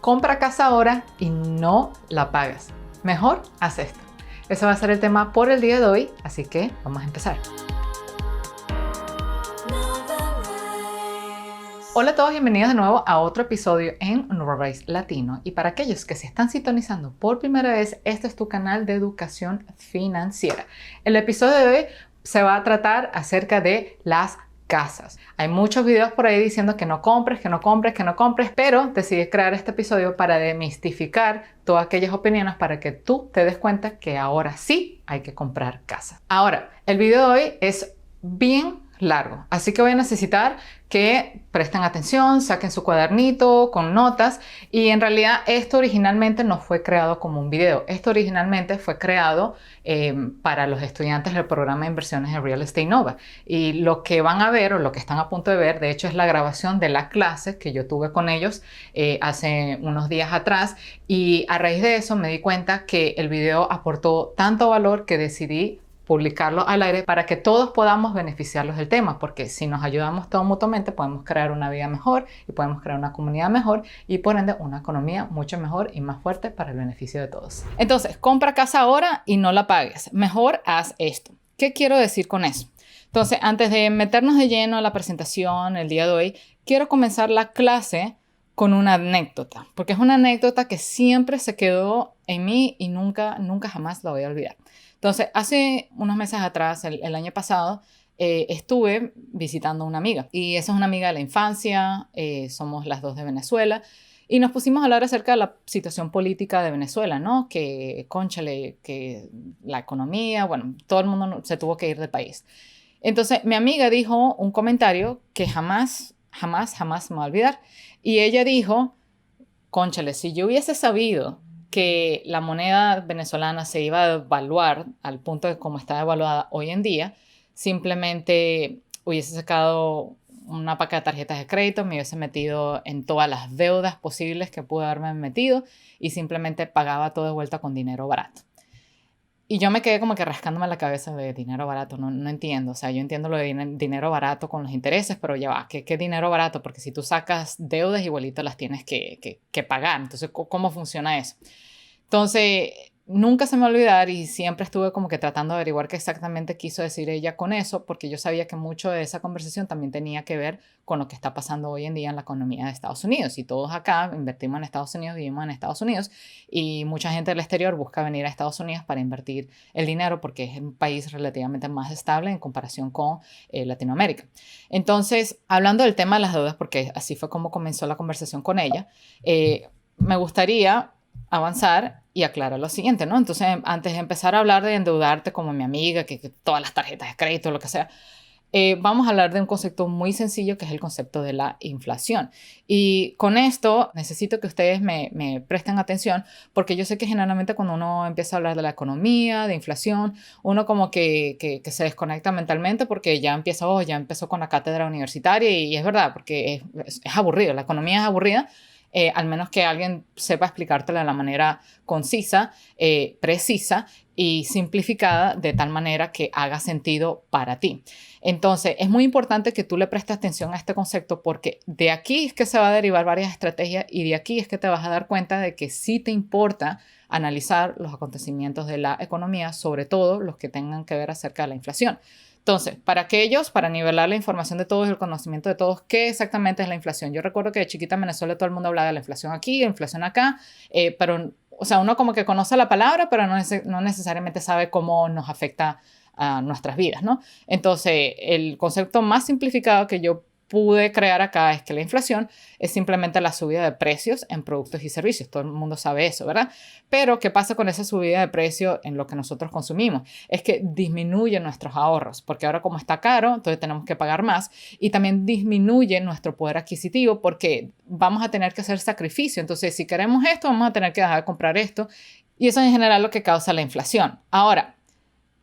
Compra casa ahora y no la pagas. Mejor haz esto. Ese va a ser el tema por el día de hoy, así que vamos a empezar. Hola a todos, bienvenidos de nuevo a otro episodio en NuevaRaíz Latino. Y para aquellos que se están sintonizando por primera vez, este es tu canal de educación financiera. El episodio de hoy se va a tratar acerca de las casas. Hay muchos videos por ahí diciendo que no compres, que no compres, que no compres, pero decidí crear este episodio para demistificar todas aquellas opiniones para que tú te des cuenta que ahora sí hay que comprar casa. Ahora, el video de hoy es bien largo, así que voy a necesitar que presten atención, saquen su cuadernito con notas. Y en realidad esto originalmente no fue creado como un video, esto originalmente fue creado para los estudiantes del programa de inversiones de Real Estate Nova, y lo que van a ver o lo que están a punto de ver de hecho es la grabación de la clase que yo tuve con ellos hace unos días atrás, y a raíz de eso me di cuenta que el video aportó tanto valor que decidí publicarlo al aire para que todos podamos beneficiarlos del tema, porque si nos ayudamos todos mutuamente podemos crear una vida mejor y podemos crear una comunidad mejor y por ende una economía mucho mejor y más fuerte para el beneficio de todos. Entonces, compra casa ahora y no la pagues. Mejor haz esto. ¿Qué quiero decir con eso? Entonces, antes de meternos de lleno a la presentación el día de hoy, quiero comenzar la clase con una anécdota, porque es una anécdota que siempre se quedó en mí y nunca jamás la voy a olvidar. Entonces, hace unos meses atrás, el año pasado, estuve visitando a una amiga, y esa es una amiga de la infancia, somos las dos de Venezuela, y nos pusimos a hablar acerca de la situación política de Venezuela, ¿no? Que, cónchale, que la economía, bueno, todo el mundo se tuvo que ir del país. Entonces, mi amiga dijo un comentario que jamás me va a olvidar, y ella dijo, cónchale, si yo hubiese sabido que la moneda venezolana se iba a devaluar al punto de cómo está devaluada hoy en día, simplemente hubiese sacado una paca de tarjetas de crédito, me hubiese metido en todas las deudas posibles que pude haberme metido y simplemente pagaba todo de vuelta con dinero barato. Y yo me quedé como que rascándome la cabeza de dinero barato, no entiendo. O sea, yo entiendo lo de dinero barato con los intereses, pero ya va, ¿qué dinero barato? Porque si tú sacas deudas, igualito las tienes que pagar. Entonces, ¿cómo funciona eso? Entonces, nunca se me va a olvidar y siempre estuve como que tratando de averiguar qué exactamente quiso decir ella con eso, porque yo sabía que mucho de esa conversación también tenía que ver con lo que está pasando hoy en día en la economía de Estados Unidos. Y todos acá invertimos en Estados Unidos, vivimos en Estados Unidos, y mucha gente del exterior busca venir a Estados Unidos para invertir el dinero porque es un país relativamente más estable en comparación con Latinoamérica. Entonces, hablando del tema de las deudas, porque así fue como comenzó la conversación con ella, me gustaría avanzar y aclarar lo siguiente, ¿no? Entonces, antes de empezar a hablar de endeudarte como mi amiga, que todas las tarjetas de crédito, lo que sea, vamos a hablar de un concepto muy sencillo que es el concepto de la inflación. Y con esto necesito que ustedes me presten atención, porque yo sé que generalmente cuando uno empieza a hablar de la economía, de inflación, uno como que se desconecta mentalmente porque ya empezó con la cátedra universitaria, y es verdad, porque es aburrido, la economía es aburrida. Al menos que alguien sepa explicártela de la manera concisa, precisa y simplificada, de tal manera que haga sentido para ti. Entonces, es muy importante que tú le prestes atención a este concepto, porque de aquí es que se va a derivar varias estrategias, y de aquí es que te vas a dar cuenta de que sí te importa analizar los acontecimientos de la economía, sobre todo los que tengan que ver acerca de la inflación. Entonces, para nivelar la información de todos, el conocimiento de todos, ¿qué exactamente es la inflación? Yo recuerdo que de chiquita en Venezuela todo el mundo hablaba de la inflación aquí, la inflación acá, pero, o sea, uno como que conoce la palabra, pero no necesariamente sabe cómo nos afecta a nuestras vidas, ¿no? Entonces, el concepto más simplificado que yo pude crear acá es que la inflación es simplemente la subida de precios en productos y servicios. Todo el mundo sabe eso, ¿verdad? Pero, ¿qué pasa con esa subida de precio en lo que nosotros consumimos? Es que disminuye nuestros ahorros, porque ahora como está caro, entonces tenemos que pagar más, y también disminuye nuestro poder adquisitivo porque vamos a tener que hacer sacrificio. Entonces, si queremos esto, vamos a tener que dejar de comprar esto, y eso en general es lo que causa la inflación. Ahora,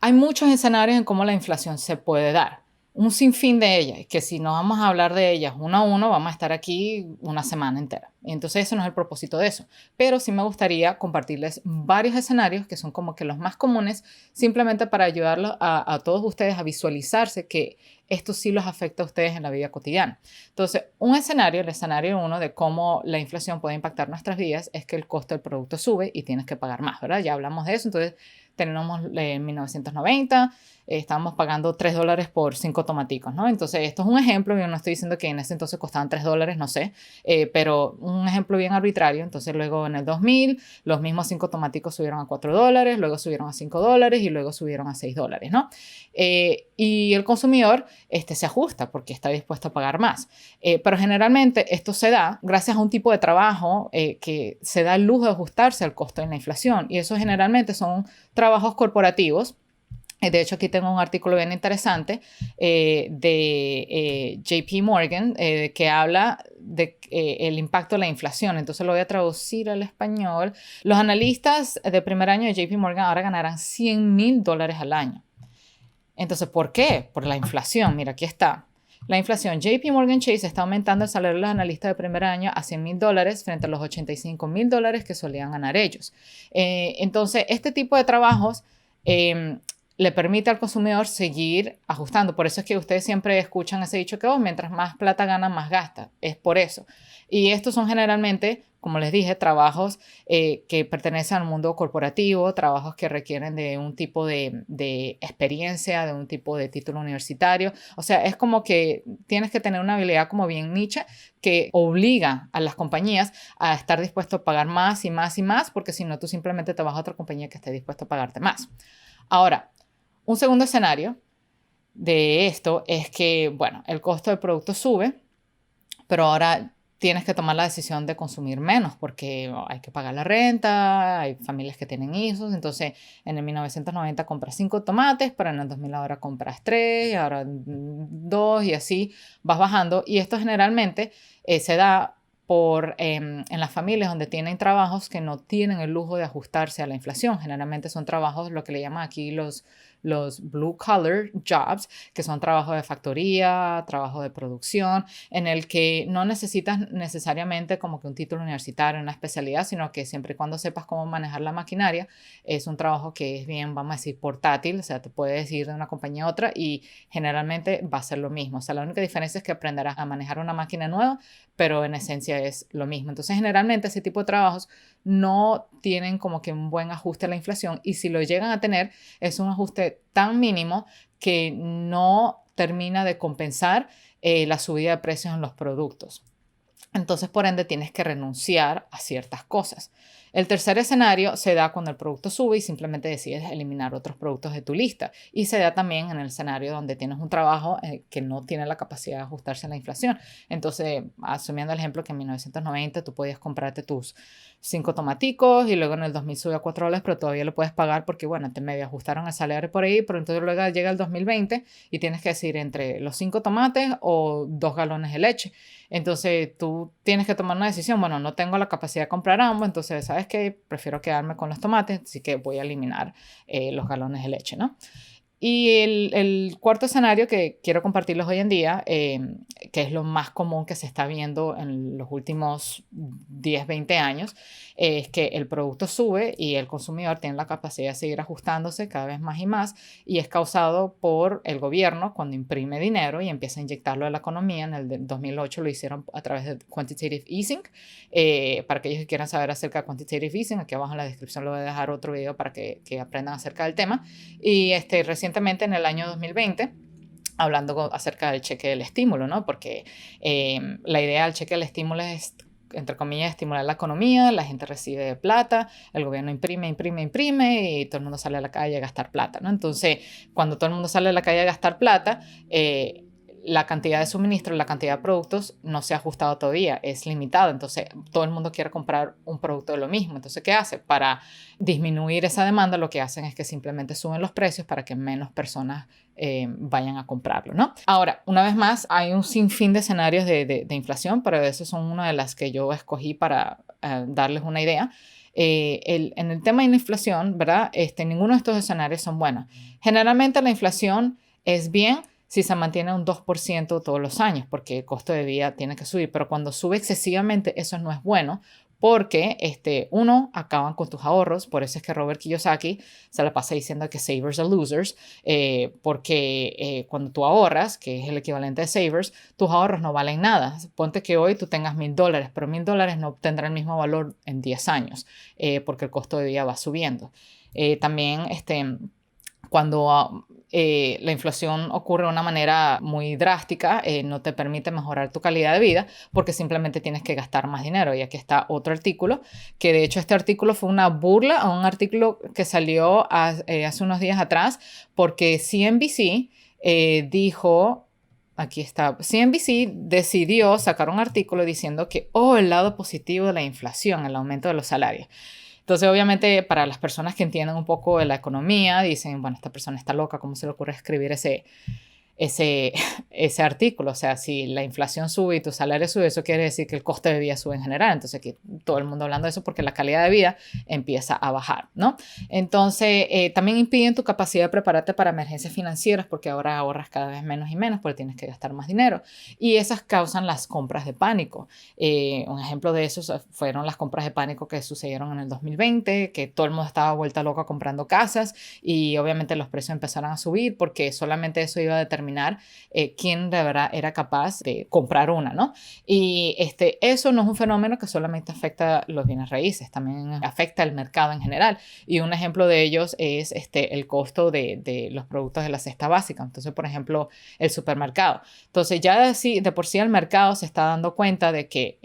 hay muchos escenarios en cómo la inflación se puede dar. Un sinfín de ellas, que si no vamos a hablar de ellas uno a uno, vamos a estar aquí una semana entera. Entonces ese no es el propósito de eso. Pero sí me gustaría compartirles varios escenarios que son como que los más comunes, simplemente para ayudarlos a todos ustedes a visualizarse que esto sí los afecta a ustedes en la vida cotidiana. Entonces, un escenario, el escenario uno de cómo la inflación puede impactar nuestras vidas es que el costo del producto sube y tienes que pagar más, ¿verdad? Ya hablamos de eso. Entonces, tenemos en 1990, estábamos pagando $3 por 5 tomaticos, ¿no? Entonces, esto es un ejemplo. Yo no estoy diciendo que en ese entonces costaban $3, no sé, pero un ejemplo bien arbitrario. Entonces, luego en el 2000, los mismos 5 tomaticos subieron a $4, luego subieron a $5 y luego subieron a $6, ¿no? Y el consumidor se ajusta porque está dispuesto a pagar más. Pero generalmente esto se da gracias a un tipo de trabajo que se da el lujo de ajustarse al costo de la inflación. Y eso generalmente son trabajos corporativos. De hecho, aquí tengo un artículo bien interesante de JP Morgan que habla de el impacto de la inflación. Entonces lo voy a traducir al español. Los analistas de primer año de JP Morgan ahora ganarán $100,000 al año. Entonces, ¿por qué? Por la inflación. Mira, aquí está. La inflación. JP Morgan Chase está aumentando el salario de los analistas de primer año a $100,000 frente a los $85,000 que solían ganar ellos. Entonces, este tipo de trabajos le permite al consumidor seguir ajustando. Por eso es que ustedes siempre escuchan ese dicho que mientras más plata gana, más gasta. Es por eso. Y estos son generalmente, como les dije, trabajos que pertenecen al mundo corporativo, trabajos que requieren de un tipo de experiencia, de un tipo de título universitario. O sea, es como que tienes que tener una habilidad como bien niche que obliga a las compañías a estar dispuesto a pagar más y más y más, porque si no, tú simplemente te vas a otra compañía que esté dispuesta a pagarte más. Ahora, un segundo escenario de esto es que, bueno, el costo del producto sube, pero ahora tienes que tomar la decisión de consumir menos porque hay que pagar la renta, hay familias que tienen hijos. Entonces, en el 1990 compras 5 tomates, pero en el 2000 ahora compras 3, y ahora 2 y así vas bajando. Y esto generalmente se da en las familias donde tienen trabajos que no tienen el lujo de ajustarse a la inflación. Generalmente son trabajos, lo que le llaman aquí los blue collar jobs, que son trabajos de factoría, trabajo de producción, en el que no necesitas necesariamente como que un título universitario, una especialidad, sino que siempre y cuando sepas cómo manejar la maquinaria, es un trabajo que es bien, vamos a decir, portátil, o sea, te puedes ir de una compañía a otra y generalmente va a ser lo mismo. O sea, la única diferencia es que aprenderás a manejar una máquina nueva, pero en esencia es lo mismo. Entonces, generalmente ese tipo de trabajos no tienen como que un buen ajuste a la inflación, y si lo llegan a tener, es un ajuste tan mínimo que no termina de compensar la subida de precios en los productos. Entonces, por ende, tienes que renunciar a ciertas cosas. El tercer escenario se da cuando el producto sube y simplemente decides eliminar otros productos de tu lista. Y se da también en el escenario donde tienes un trabajo que no tiene la capacidad de ajustarse a la inflación. Entonces, asumiendo el ejemplo que en 1990 tú podías comprarte tus 5 tomaticos y luego en el 2000 sube a $4, pero todavía lo puedes pagar porque, bueno, te medio ajustaron el salario por ahí, pero entonces luego llega el 2020 y tienes que decidir entre los 5 tomates o 2 galones de leche. Entonces tú tienes que tomar una decisión. Bueno, no tengo la capacidad de comprar ambos, entonces, ¿sabes qué? Prefiero quedarme con los tomates, así que voy a eliminar los galones de leche, ¿no? Y el cuarto escenario que quiero compartirles hoy en día, que es lo más común que se está viendo en los últimos 10, 20 años, es que el producto sube y el consumidor tiene la capacidad de seguir ajustándose cada vez más y más, y es causado por el gobierno cuando imprime dinero y empieza a inyectarlo a la economía. En el 2008 lo hicieron a través de quantitative easing. Para aquellos que quieran saber acerca de quantitative easing, aquí abajo en la descripción les voy a dejar otro video para que aprendan acerca del tema. Y recientemente en el año 2020, hablando acerca del cheque del estímulo, ¿no? Porque la idea del cheque del estímulo es, entre comillas, estimular la economía, la gente recibe plata, el gobierno imprime y todo el mundo sale a la calle a gastar plata, ¿no? Entonces, cuando todo el mundo sale a la calle a gastar plata, la cantidad de suministro, la cantidad de productos no se ha ajustado todavía, es limitado. Entonces, todo el mundo quiere comprar un producto de lo mismo. Entonces, ¿qué hace? Para disminuir esa demanda, lo que hacen es que simplemente suben los precios para que menos personas vayan a comprarlo, ¿no? Ahora, una vez más, hay un sinfín de escenarios de inflación, pero esos son una de las que yo escogí para darles una idea. En el tema de la inflación, ¿verdad? Ninguno de estos escenarios son buenos. Generalmente la inflación es bien si se mantiene un 2% todos los años, porque el costo de vida tiene que subir, pero cuando sube excesivamente eso no es bueno, porque uno, acaban con tus ahorros. Por eso es que Robert Kiyosaki se la pasa diciendo que savers are losers, porque cuando tú ahorras, que es el equivalente de savers, tus ahorros no valen nada. Ponte que hoy tú tengas $1,000, pero $1,000 no tendrá el mismo valor en 10 años, porque el costo de vida va subiendo. También cuando la inflación ocurre de una manera muy drástica, no te permite mejorar tu calidad de vida porque simplemente tienes que gastar más dinero. Y aquí está otro artículo, que de hecho este artículo fue una burla a un artículo que salió hace unos días atrás, porque CNBC dijo... Aquí está. CNBC decidió sacar un artículo diciendo que, el lado positivo de la inflación, el aumento de los salarios. Entonces, obviamente, para las personas que entienden un poco de la economía, dicen, bueno, esta persona está loca, ¿cómo se le ocurre escribir ese artículo? O sea, si la inflación sube y tu salario sube, eso quiere decir que el coste de vida sube en general. Entonces, aquí todo el mundo hablando de eso porque la calidad de vida empieza a bajar, ¿no? Entonces, también impiden tu capacidad de prepararte para emergencias financieras porque ahora ahorras cada vez menos y menos porque tienes que gastar más dinero. Y esas causan las compras de pánico. Un ejemplo de eso fueron las compras de pánico que sucedieron en el 2020, que todo el mundo estaba vuelta loca comprando casas y obviamente los precios empezaron a subir porque solamente eso iba a determinar quién de verdad era capaz de comprar una, ¿no? Y eso no es un fenómeno que solamente afecta los bienes raíces, también afecta el mercado en general. Y un ejemplo de ellos es el costo de los productos de la cesta básica. Entonces, por ejemplo, el supermercado. Entonces, ya de por sí el mercado se está dando cuenta de que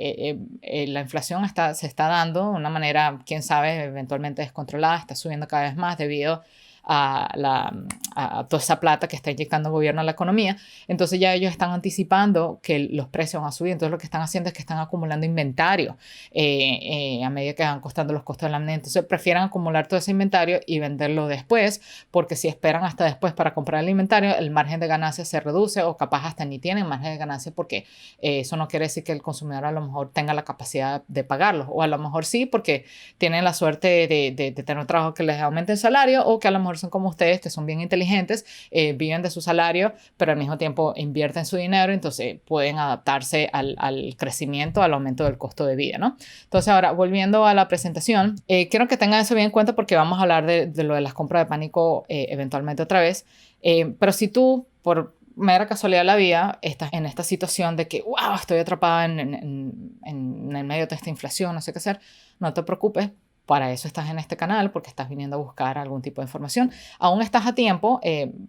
la inflación se está dando de una manera, quién sabe, eventualmente descontrolada, está subiendo cada vez más debido a toda esa plata que está inyectando el gobierno a la economía. Entonces ya ellos están anticipando que los precios van a subir. Entonces lo que están haciendo es que están acumulando inventario a medida que van costando los costos de la moneda. Entonces prefieren acumular todo ese inventario y venderlo después, porque si esperan hasta después para comprar el inventario, el margen de ganancia se reduce o capaz hasta ni tienen margen de ganancia porque eso no quiere decir que el consumidor a lo mejor tenga la capacidad de pagarlo, o a lo mejor sí porque tienen la suerte de tener un trabajo que les aumente el salario, o que a lo mejor son como ustedes, que son bien inteligentes, viven de su salario, pero al mismo tiempo invierten su dinero, entonces pueden adaptarse al crecimiento, al aumento del costo de vida, ¿no? Entonces ahora, volviendo a la presentación, quiero que tengan eso bien en cuenta porque vamos a hablar de lo de las compras de pánico eventualmente otra vez, pero si tú, por mera casualidad de la vida, estás en esta situación de que, wow, estoy atrapada en el medio de esta inflación, no sé qué hacer, no te preocupes. Para eso estás en este canal, porque estás viniendo a buscar algún tipo de información. Aún estás a tiempo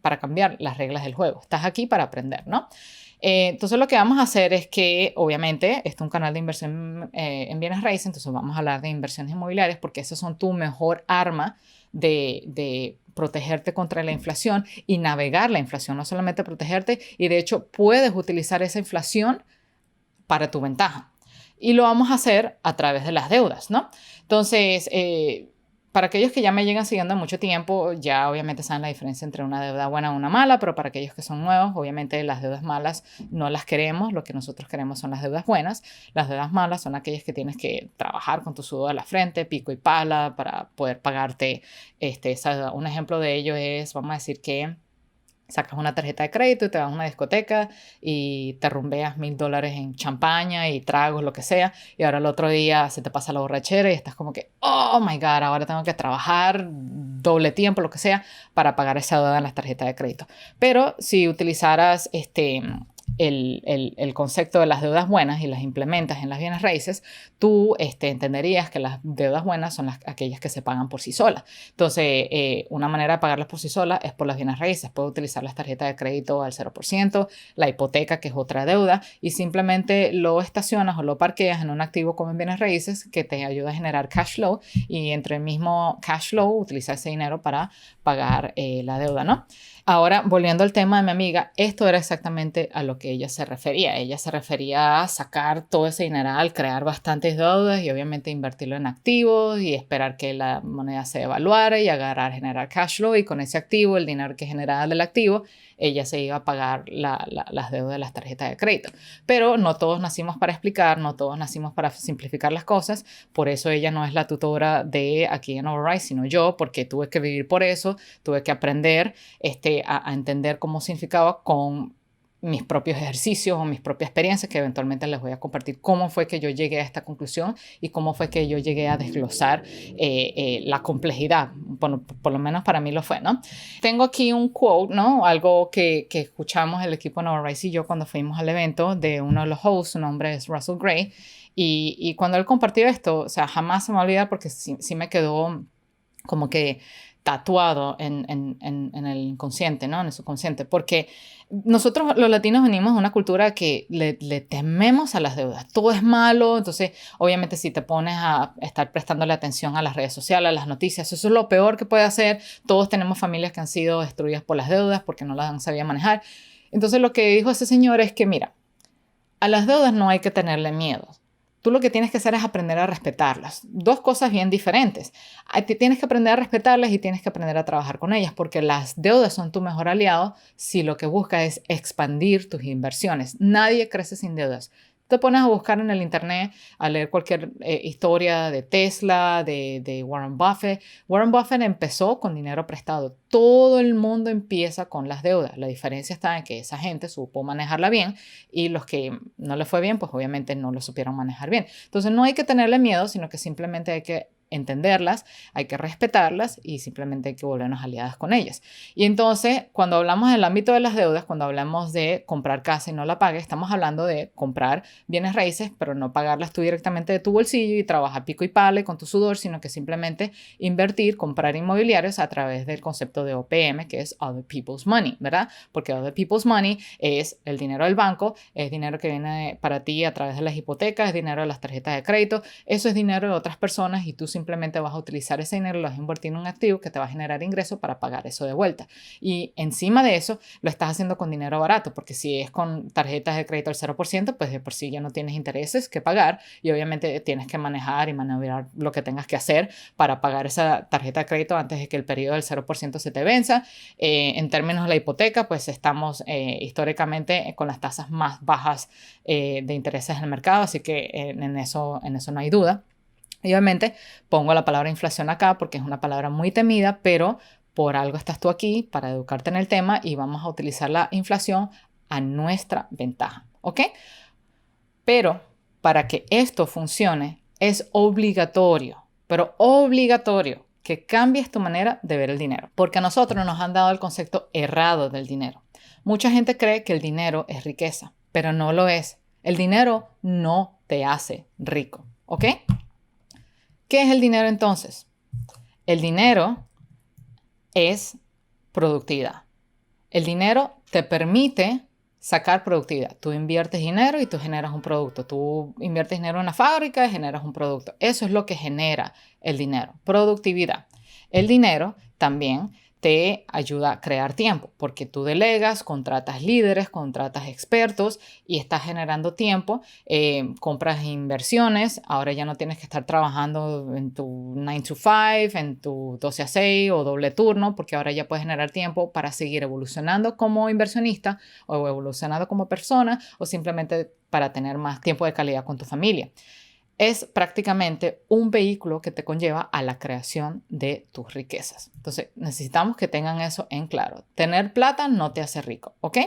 para cambiar las reglas del juego. Estás aquí para aprender, ¿no? Entonces lo que vamos a hacer es que, obviamente, este es un canal de inversión en bienes raíces, entonces vamos a hablar de inversiones inmobiliarias porque esas son tu mejor arma de protegerte contra la inflación y navegar la inflación, no solamente protegerte, y de hecho puedes utilizar esa inflación para tu ventaja. Y lo vamos a hacer a través de las deudas, ¿no? Entonces, para aquellos que ya me llegan siguiendo mucho tiempo, ya obviamente saben la diferencia entre una deuda buena y una mala, pero para aquellos que son nuevos, obviamente las deudas malas no las queremos, lo que nosotros queremos son las deudas buenas. Las deudas malas son aquellas que tienes que trabajar con tu sudor a la frente, pico y pala, para poder pagarte esa deuda. Un ejemplo de ello es, vamos a decir que sacas una tarjeta de crédito y te vas a una discoteca y te rumbeas $1,000 en champaña y tragos, lo que sea, y ahora el otro día se te pasa la borrachera y estás como que, oh my God, ahora tengo que trabajar doble tiempo, lo que sea, para pagar esa deuda en las tarjetas de crédito. Pero si utilizaras el concepto de las deudas buenas y las implementas en las bienes raíces, tú entenderías que las deudas buenas son aquellas que se pagan por sí solas. Entonces, una manera de pagarlas por sí solas es por las bienes raíces. Puedes utilizar las tarjetas de crédito al 0%, la hipoteca, que es otra deuda, y simplemente lo estacionas o lo parqueas en un activo como en bienes raíces que te ayuda a generar cash flow, y entre el mismo cash flow utilizar ese dinero para pagar la deuda, ¿no? Ahora, volviendo al tema de mi amiga, esto era exactamente a lo que ella se refería. Ella se refería a sacar todo ese dineral, crear bastantes deudas y obviamente invertirlo en activos y esperar que la moneda se evaluara y generar cash flow, y con ese activo, el dinero que generaba del activo, ella se iba a pagar las deudas de las tarjetas de crédito. Pero no todos nacimos para explicar, no todos nacimos para simplificar las cosas. Por eso ella no es la tutora de aquí en Overrise, sino yo, porque tuve que vivir por eso, tuve que aprender a entender cómo significaba con mis propios ejercicios o mis propias experiencias, que eventualmente les voy a compartir cómo fue que yo llegué a esta conclusión y cómo fue que yo llegué a desglosar la complejidad. Bueno, por lo menos para mí lo fue, ¿no? Tengo aquí un quote, ¿no? Algo que escuchamos el equipo Nova Rice y yo cuando fuimos al evento, de uno de los hosts. Su nombre es Russell Gray, y cuando él compartió esto, o sea, jamás se me va a olvidar, porque sí me quedó como que tatuado en el inconsciente, ¿no? En el subconsciente, porque nosotros los latinos venimos de una cultura que le tememos a las deudas. Todo es malo. Entonces, obviamente, si te pones a estar prestándole atención a las redes sociales, a las noticias, eso es lo peor que puede hacer. Todos tenemos familias que han sido destruidas por las deudas porque no las han sabido manejar. Entonces, lo que dijo ese señor es que, mira, a las deudas no hay que tenerle miedo. Tú lo que tienes que hacer es aprender a respetarlas. Dos cosas bien diferentes. Tienes que aprender a respetarlas y tienes que aprender a trabajar con ellas, porque las deudas son tu mejor aliado si lo que buscas es expandir tus inversiones. Nadie crece sin deudas. Te pones a buscar en el internet, a leer cualquier historia de Tesla, de Warren Buffett. Warren Buffett empezó con dinero prestado. Todo el mundo empieza con las deudas. La diferencia está en que esa gente supo manejarla bien, y los que no le fue bien, pues obviamente no lo supieron manejar bien. Entonces no hay que tenerle miedo, sino que simplemente hay que entenderlas, hay que respetarlas y simplemente hay que volvernos aliadas con ellas. Y entonces, cuando hablamos del ámbito de las deudas, cuando hablamos de comprar casa y no la pagues, estamos hablando de comprar bienes raíces, pero no pagarlas tú directamente de tu bolsillo y trabajar pico y pala con tu sudor, sino que simplemente invertir, comprar inmobiliarios a través del concepto de OPM, que es Other People's Money, ¿verdad? Porque Other People's Money es el dinero del banco, es dinero que viene para ti a través de las hipotecas, es dinero de las tarjetas de crédito, eso es dinero de otras personas, y tú simplemente vas a utilizar ese dinero, lo vas a invertir en un activo que te va a generar ingresos para pagar eso de vuelta. Y encima de eso, lo estás haciendo con dinero barato, porque si es con tarjetas de crédito al 0%, pues de por sí ya no tienes intereses que pagar, y obviamente tienes que manejar y maniobrar lo que tengas que hacer para pagar esa tarjeta de crédito antes de que el periodo del 0% se te venza. En términos de la hipoteca, pues estamos históricamente con las tasas más bajas de intereses en el mercado, así que en eso no hay duda. Y obviamente pongo la palabra inflación acá porque es una palabra muy temida, pero por algo estás tú aquí, para educarte en el tema, y vamos a utilizar la inflación a nuestra ventaja, ¿ok? Pero para que esto funcione es obligatorio, pero obligatorio, que cambies tu manera de ver el dinero, porque a nosotros nos han dado el concepto errado del dinero. Mucha gente cree que el dinero es riqueza, pero no lo es. El dinero no te hace rico, ¿ok? ¿Qué es el dinero entonces? El dinero es productividad. El dinero te permite sacar productividad. Tú inviertes dinero y tú generas un producto. Tú inviertes dinero en una fábrica y generas un producto. Eso es lo que genera el dinero, productividad. El dinero también te ayuda a crear tiempo, porque tú delegas, contratas líderes, contratas expertos y estás generando tiempo, compras inversiones. Ahora ya no tienes que estar trabajando en tu 9 to 5, en tu 12 a 6 o doble turno, porque ahora ya puedes generar tiempo para seguir evolucionando como inversionista o evolucionando como persona, o simplemente para tener más tiempo de calidad con tu familia. Es prácticamente un vehículo que te conlleva a la creación de tus riquezas. Entonces, necesitamos que tengan eso en claro. Tener plata no te hace rico, ¿ok?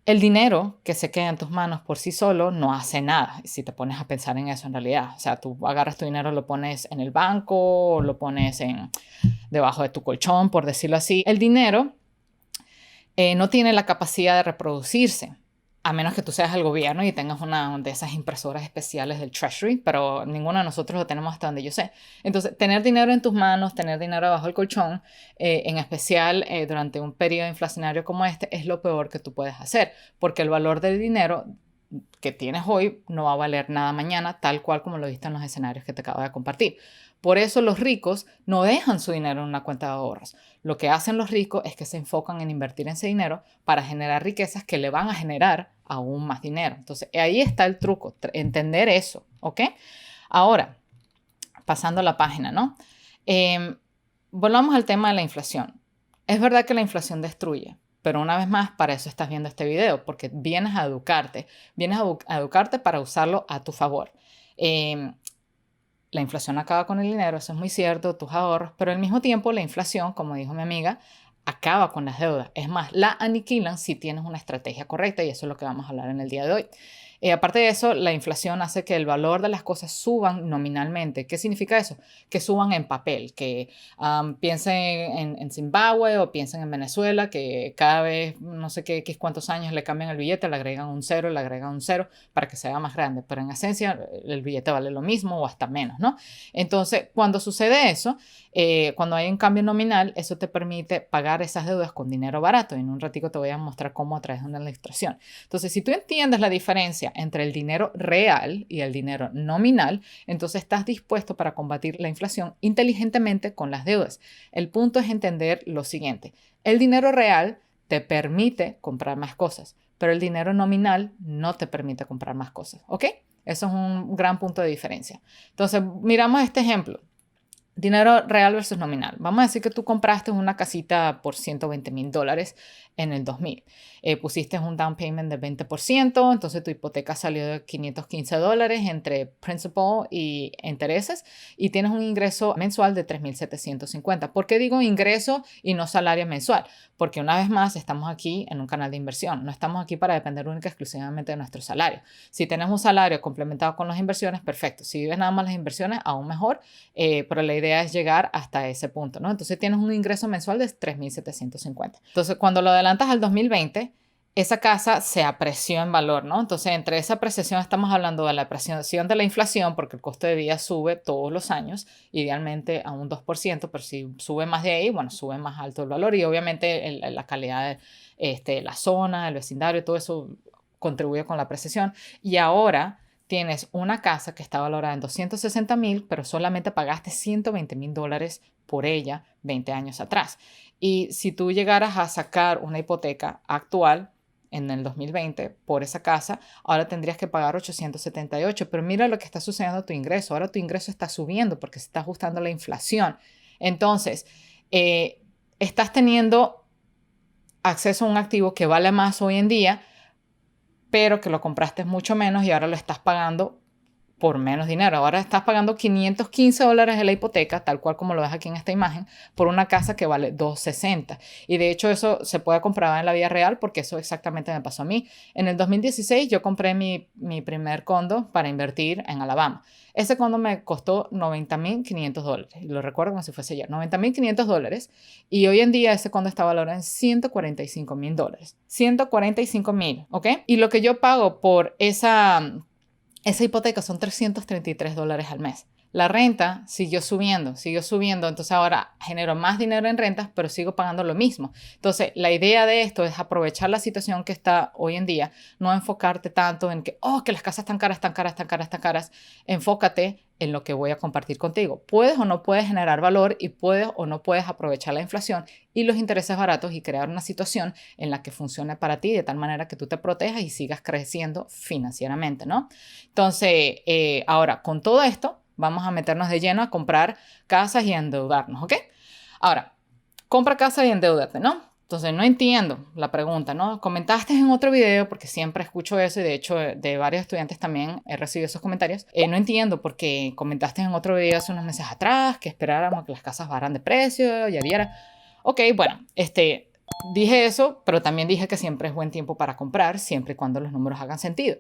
El dinero que se queda en tus manos por sí solo no hace nada, si te pones a pensar en eso en realidad. O sea, tú agarras tu dinero, lo pones en el banco, o lo pones debajo de tu colchón, por decirlo así. El dinero no tiene la capacidad de reproducirse, a menos que tú seas el gobierno y tengas una de esas impresoras especiales del Treasury, pero ninguno de nosotros lo tenemos hasta donde yo sé. Entonces, tener dinero en tus manos, tener dinero bajo el colchón, en especial durante un periodo inflacionario como este, es lo peor que tú puedes hacer, porque el valor del dinero que tienes hoy no va a valer nada mañana, tal cual como lo viste en los escenarios que te acabo de compartir. Por eso los ricos no dejan su dinero en una cuenta de ahorros. Lo que hacen los ricos es que se enfocan en invertir ese dinero para generar riquezas que le van a generar aún más dinero. Entonces, ahí está el truco, entender eso, ¿ok? Ahora, pasando a la página, ¿no? Volvamos al tema de la inflación. Es verdad que la inflación destruye, pero una vez más, para eso estás viendo este video, porque vienes a educarte, a educarte para usarlo a tu favor. La inflación acaba con el dinero, eso es muy cierto, tus ahorros, pero al mismo tiempo la inflación, como dijo mi amiga, acaba con las deudas. Es más, la aniquilan si tienes una estrategia correcta y eso es lo que vamos a hablar en el día de hoy. Aparte de eso, la inflación hace que el valor de las cosas suban nominalmente. ¿Qué significa eso? Que suban en papel, que piensen en Zimbabue o piensen en Venezuela, que cada vez, no sé qué cuántos años le cambian el billete, le agregan un cero para que se haga más grande. Pero en esencia, el billete vale lo mismo o hasta menos, ¿no? Entonces, cuando sucede eso, cuando hay un cambio nominal, eso te permite pagar esas deudas con dinero barato. Y en un ratito te voy a mostrar cómo a través de una ilustración. Entonces, si tú entiendes la diferencia entre el dinero real y el dinero nominal, entonces estás dispuesto para combatir la inflación inteligentemente con las deudas. El punto es entender lo siguiente. El dinero real te permite comprar más cosas, pero el dinero nominal no te permite comprar más cosas, ¿ok? Eso es un gran punto de diferencia. Entonces, miramos este ejemplo. Dinero real versus nominal. Vamos a decir que tú compraste una casita por $120,000 en el 2000. Pusiste un down payment de 20%, entonces tu hipoteca salió de $515 entre principal y intereses y tienes un ingreso mensual de $3,750. ¿Por qué digo ingreso y no salario mensual? Porque una vez más estamos aquí en un canal de inversión. No estamos aquí para depender única y exclusivamente de nuestro salario. Si tenemos un salario complementado con las inversiones, perfecto. Si vives nada más las inversiones, aún mejor, pero la idea es llegar hasta ese punto, ¿no? Entonces tienes un ingreso mensual de $3,750. Entonces, cuando lo adelantas al 2020, esa casa se apreció en valor, ¿no? Entonces, entre esa apreciación estamos hablando de la apreciación de la inflación, porque el costo de vida sube todos los años, idealmente a un 2%, pero si sube más de ahí, bueno, sube más alto el valor y obviamente la calidad de la zona, el vecindario, todo eso contribuye con la apreciación. Y ahora tienes una casa que está valorada en $260,000, pero solamente pagaste $120,000 por ella 20 años atrás. Y si tú llegaras a sacar una hipoteca actual en el 2020 por esa casa, ahora tendrías que pagar $878. Pero mira lo que está sucediendo a tu ingreso. Ahora tu ingreso está subiendo porque se está ajustando a la inflación. Entonces, estás teniendo acceso a un activo que vale más hoy en día, pero que lo compraste mucho menos y ahora lo estás pagando por menos dinero. Ahora estás pagando $515 de la hipoteca, tal cual como lo ves aquí en esta imagen, por una casa que vale $260. Y de hecho eso se puede comprobar en la vida real porque eso exactamente me pasó a mí. En el 2016 yo compré mi primer condo para invertir en Alabama. Ese condo me costó $90,500. Y lo recuerdo como si fuese ayer. $90,500. Y hoy en día ese condo está valorado en $145,000. $145,000, ¿ok? Y lo que yo pago por esa hipoteca son $333 al mes. La renta siguió subiendo, entonces ahora genero más dinero en rentas, pero sigo pagando lo mismo. Entonces, la idea de esto es aprovechar la situación que está hoy en día, no enfocarte tanto en que las casas están caras. Enfócate en lo que voy a compartir contigo. Puedes o no puedes generar valor y puedes o no puedes aprovechar la inflación y los intereses baratos y crear una situación en la que funcione para ti de tal manera que tú te protejas y sigas creciendo financieramente, ¿no? Entonces, ahora, con todo esto, vamos a meternos de lleno a comprar casas y a endeudarnos, ¿ok? Ahora, compra casa y endeúdate, ¿no? Entonces, no entiendo la pregunta, ¿no? Comentaste en otro video, porque siempre escucho eso y de hecho de varios estudiantes también he recibido esos comentarios. No entiendo porque comentaste en otro video hace unos meses atrás que esperáramos a que las casas bajaran de precio y viera. Ok, bueno, dije eso, pero también dije que siempre es buen tiempo para comprar, siempre y cuando los números hagan sentido.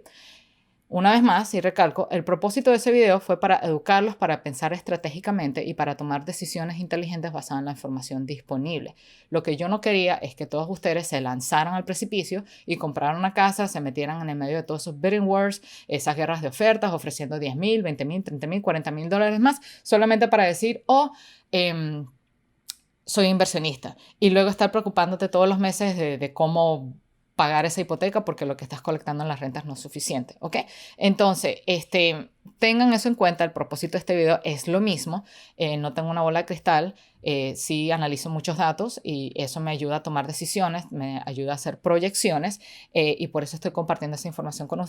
Una vez más, y recalco, el propósito de ese video fue para educarlos, para pensar estratégicamente y para tomar decisiones inteligentes basadas en la información disponible. Lo que yo no quería es que todos ustedes se lanzaran al precipicio y compraran una casa, se metieran en el medio de todos esos bidding wars, esas guerras de ofertas, ofreciendo $10,000, $20,000, $30,000, $40,000 más, solamente para decir, soy inversionista. Y luego estar preocupándote todos los meses de cómo pagar esa hipoteca porque lo que estás colectando en las rentas no es suficiente, ¿ok? Entonces, tengan eso en cuenta. El propósito de este video es lo mismo. No tengo una bola de cristal, sí analizo muchos datos y eso me ayuda a tomar decisiones, me ayuda a hacer proyecciones y por eso estoy compartiendo esa información con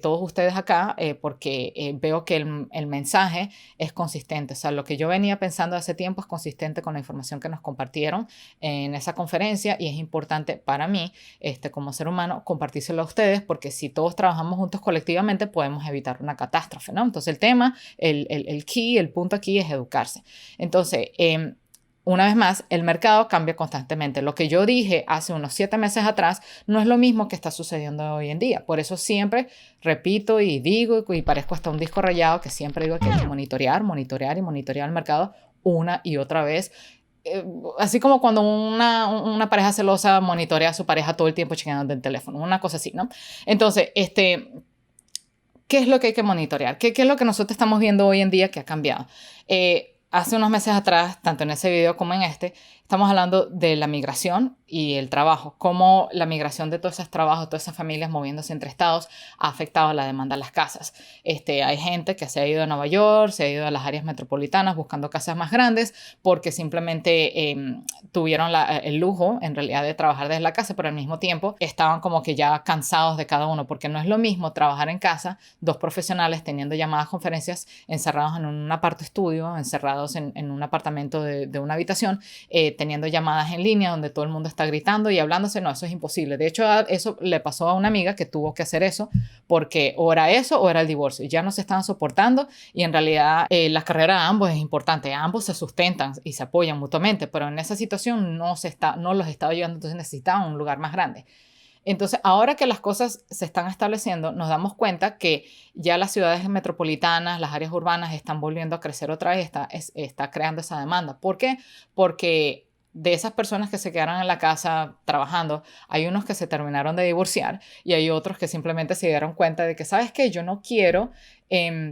todos ustedes acá, porque veo que el mensaje es consistente. O sea, lo que yo venía pensando hace tiempo es consistente con la información que nos compartieron en esa conferencia y es importante para mí como ser humano, compartírselo a ustedes, porque si todos trabajamos juntos colectivamente, podemos evitar una catástrofe, ¿no? Entonces, el tema, el punto aquí es educarse. Entonces, una vez más, el mercado cambia constantemente. Lo que yo dije hace unos 7 meses atrás no es lo mismo que está sucediendo hoy en día. Por eso siempre repito y digo, y parezco hasta un disco rayado, que siempre digo que hay que monitorear el mercado una y otra vez. Así como cuando una pareja celosa monitorea a su pareja todo el tiempo chequeando el teléfono, una cosa así, ¿no? Entonces, ¿qué es lo que hay que monitorear? ¿Qué es lo que nosotros estamos viendo hoy en día que ha cambiado? Hace unos meses atrás, tanto en ese video como en estamos hablando de la migración y el trabajo, cómo la migración de todos esos trabajos, todas esas familias moviéndose entre estados ha afectado la demanda de las casas. Hay gente que se ha ido a Nueva York, se ha ido a las áreas metropolitanas buscando casas más grandes porque simplemente tuvieron el lujo, en realidad, de trabajar desde la casa, pero al mismo tiempo estaban como que ya cansados de cada uno, porque no es lo mismo trabajar en casa, 2 profesionales teniendo llamadas, conferencias, encerrados en un aparto estudio, encerrados en un apartamento de una habitación, teniendo llamadas en línea donde todo el mundo está gritando y hablándose. No, eso es imposible. De hecho, eso le pasó a una amiga que tuvo que hacer eso porque o era eso o era el divorcio. Ya no se estaban soportando y en realidad la carrera de ambos es importante. Ambos se sustentan y se apoyan mutuamente, pero en esa situación no los estaba ayudando, entonces necesitaban un lugar más grande. Entonces, ahora que las cosas se están estableciendo, nos damos cuenta que ya las ciudades metropolitanas, las áreas urbanas están volviendo a crecer otra vez, está creando esa demanda. ¿Por qué? Porque de esas personas que se quedaron en la casa trabajando, hay unos que se terminaron de divorciar y hay otros que simplemente se dieron cuenta de que, ¿sabes qué? Yo no quiero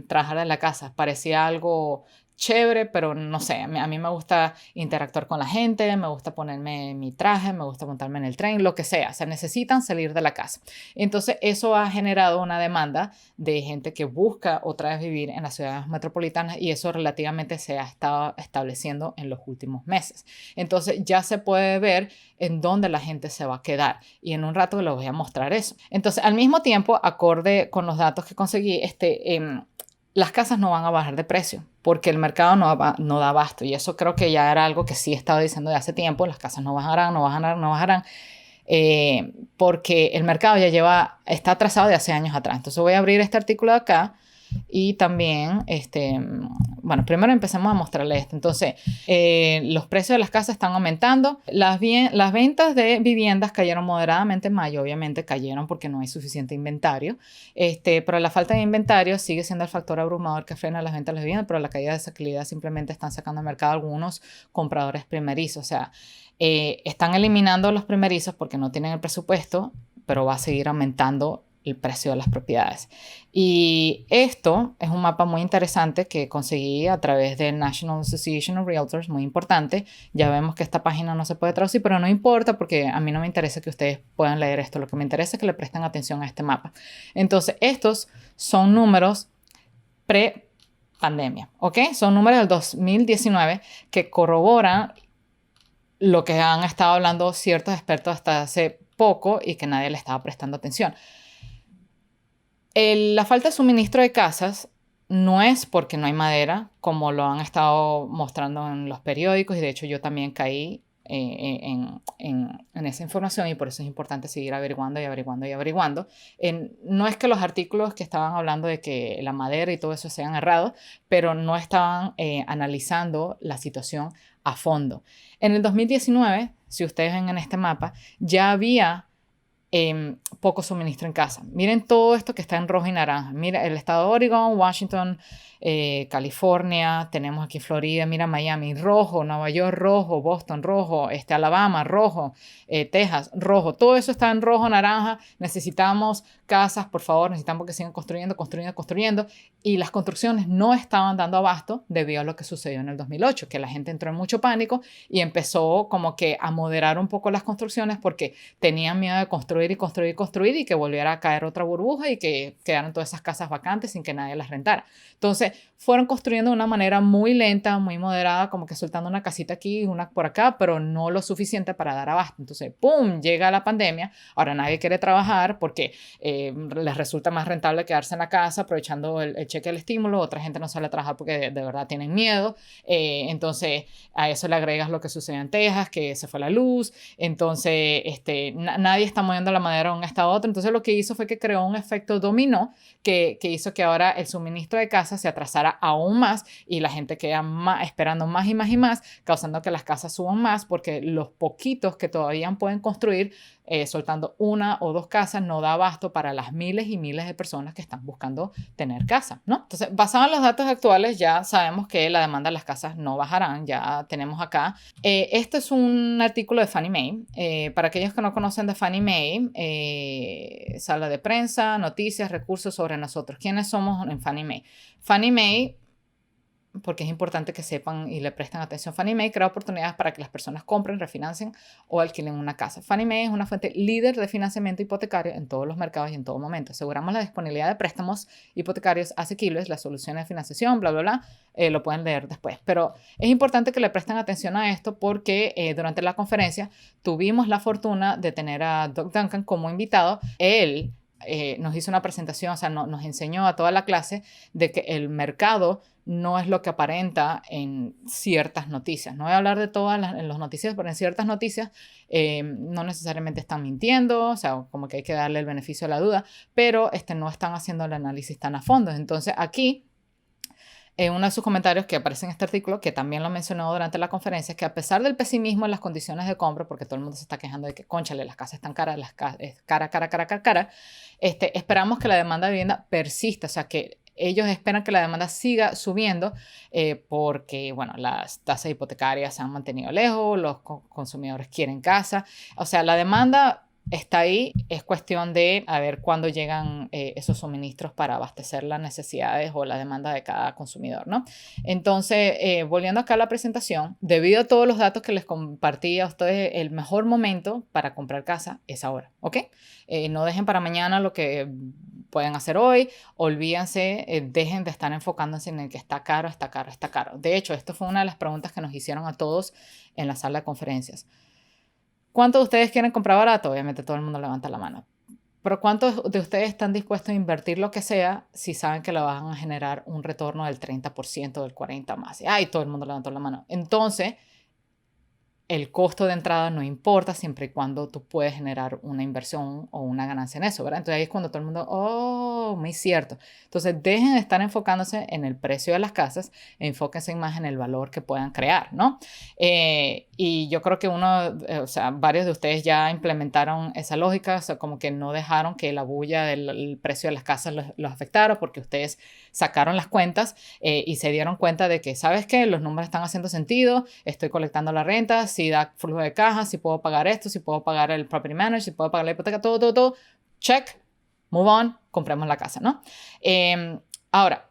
trabajar en la casa. Parecía algo chévere, pero no sé, a mí me gusta interactuar con la gente, me gusta ponerme mi traje, me gusta montarme en el tren, lo que sea. Se necesitan salir de la casa. Entonces, eso ha generado una demanda de gente que busca otra vez vivir en las ciudades metropolitanas y eso relativamente se ha estado estableciendo en los últimos meses. Entonces, ya se puede ver en dónde la gente se va a quedar y en un rato les voy a mostrar eso. Entonces, al mismo tiempo, acorde con los datos que conseguí, las casas no van a bajar de precio porque el mercado no da abasto y eso creo que ya era algo que sí he estado diciendo de hace tiempo. Las casas no bajarán, porque el mercado está atrasado de hace años atrás. Entonces voy a abrir este artículo de acá y también, bueno, primero empecemos a mostrarle esto. Entonces, los precios de las casas están aumentando. Las ventas de viviendas cayeron moderadamente en mayo. Obviamente cayeron porque no hay suficiente inventario. Pero la falta de inventario sigue siendo el factor abrumador que frena las ventas de las viviendas, pero la caída de esa calidad simplemente están sacando al mercado algunos compradores primerizos. O sea, están eliminando los primerizos porque no tienen el presupuesto, pero va a seguir aumentando el precio de las propiedades. Y esto es un mapa muy interesante que conseguí a través de National Association of Realtors, muy importante. Ya vemos que esta página no se puede traducir, pero no importa porque a mí no me interesa que ustedes puedan leer esto. Lo que me interesa es que le presten atención a este mapa. Entonces, estos son números pre-pandemia, ¿ok? Son números del 2019 que corroboran lo que han estado hablando ciertos expertos hasta hace poco y que nadie le estaba prestando atención. La falta de suministro de casas no es porque no hay madera, como lo han estado mostrando en los periódicos, y de hecho yo también caí en esa información y por eso es importante seguir averiguando y averiguando y averiguando. No es que los artículos que estaban hablando de que la madera y todo eso sean errados, pero no estaban analizando la situación a fondo. En el 2019, si ustedes ven en este mapa, ya había poco suministro en casa. Miren todo esto que está en rojo y naranja. Mira el estado de Oregon, Washington, California, tenemos aquí Florida, mira Miami, rojo, Nueva York, rojo, Boston, rojo, Alabama, rojo, Texas, rojo. Todo eso está en rojo, naranja. Necesitamos casas, por favor, necesitamos que sigan construyendo. Y las construcciones no estaban dando abasto debido a lo que sucedió en el 2008, que la gente entró en mucho pánico y empezó como que a moderar un poco las construcciones porque tenían miedo de construir construir y construir y construir y que volviera a caer otra burbuja y que quedaran todas esas casas vacantes sin que nadie las rentara. Entonces, fueron construyendo de una manera muy lenta, muy moderada, como que soltando una casita aquí, una por acá, pero no lo suficiente para dar abasto. Entonces, ¡pum!, llega la pandemia. Ahora nadie quiere trabajar porque les resulta más rentable quedarse en la casa aprovechando el cheque del estímulo. Otra gente no sale a trabajar porque de verdad tienen miedo. Entonces, a eso le agregas lo que sucedió en Texas, que se fue la luz. Entonces, nadie está moviendo la madera de un estado a otro. Entonces, lo que hizo fue que creó un efecto dominó que hizo que ahora el suministro de casas se atrasara aún más y la gente queda esperando más y más y más, causando que las casas suban más porque los poquitos que todavía pueden construir, soltando una o dos casas, no da abasto para las miles y miles de personas que están buscando tener casa, ¿no? Entonces, basado en los datos actuales, ya sabemos que la demanda de las casas no bajarán. Ya tenemos acá. Este es un artículo de Fannie Mae. Para aquellos que no conocen de Fannie Mae, sala de prensa, noticias, recursos sobre nosotros. ¿Quiénes somos en Fannie Mae? Fannie Mae, porque es importante que sepan y le presten atención, Fannie Mae crea oportunidades para que las personas compren, refinancien o alquilen una casa. Fannie Mae es una fuente líder de financiamiento hipotecario en todos los mercados y en todo momento. Aseguramos la disponibilidad de préstamos hipotecarios asequibles, las soluciones de financiación, bla, bla, bla. Lo pueden leer después. Pero es importante que le presten atención a esto porque durante la conferencia tuvimos la fortuna de tener a Doug Duncan como invitado. Él nos hizo una presentación, o sea, nos enseñó a toda la clase de que el mercado no es lo que aparenta en ciertas noticias. No voy a hablar de todas las noticias, pero en ciertas noticias no necesariamente están mintiendo, o sea, como que hay que darle el beneficio a la duda, pero no están haciendo el análisis tan a fondo. Entonces, aquí, uno de sus comentarios que aparece en este artículo, que también lo mencionó durante la conferencia, es que a pesar del pesimismo en las condiciones de compra, porque todo el mundo se está quejando de que, cónchale, las casas están caras, cara, esperamos que la demanda de vivienda persista, o sea, que ellos esperan que la demanda siga subiendo porque, bueno, las tasas hipotecarias se han mantenido lejos, los consumidores quieren casa, o sea, la demanda está ahí, es cuestión de a ver cuándo llegan esos suministros para abastecer las necesidades o la demanda de cada consumidor, ¿no? Entonces, volviendo acá a la presentación, debido a todos los datos que les compartí a ustedes, el mejor momento para comprar casa es ahora, ¿ok? No dejen para mañana lo que pueden hacer hoy, olvídense, dejen de estar enfocándose en el que está caro, está caro, está caro. De hecho, esto fue una de las preguntas que nos hicieron a todos en la sala de conferencias. ¿Cuántos de ustedes quieren comprar barato? Obviamente todo el mundo levanta la mano. Pero ¿cuántos de ustedes están dispuestos a invertir lo que sea si saben que le van a generar un retorno del 30%, del 40% más? Ay, todo el mundo levantó la mano. Entonces, el costo de entrada no importa siempre y cuando tú puedes generar una inversión o una ganancia en eso, ¿verdad? Entonces ahí es cuando todo el mundo, oh, muy cierto. Entonces dejen de estar enfocándose en el precio de las casas, enfóquense más en el valor que puedan crear, ¿no? Y yo creo que o sea, varios de ustedes ya implementaron esa lógica, o sea, como que no dejaron que la bulla del precio de las casas los afectara porque ustedes sacaron las cuentas y se dieron cuenta de que, ¿sabes qué? Los números están haciendo sentido, estoy colectando la renta, si da flujo de caja, si puedo pagar esto, si puedo pagar el property manager, si puedo pagar la hipoteca, todo, check, move on, compremos la casa, ¿no? Ahora,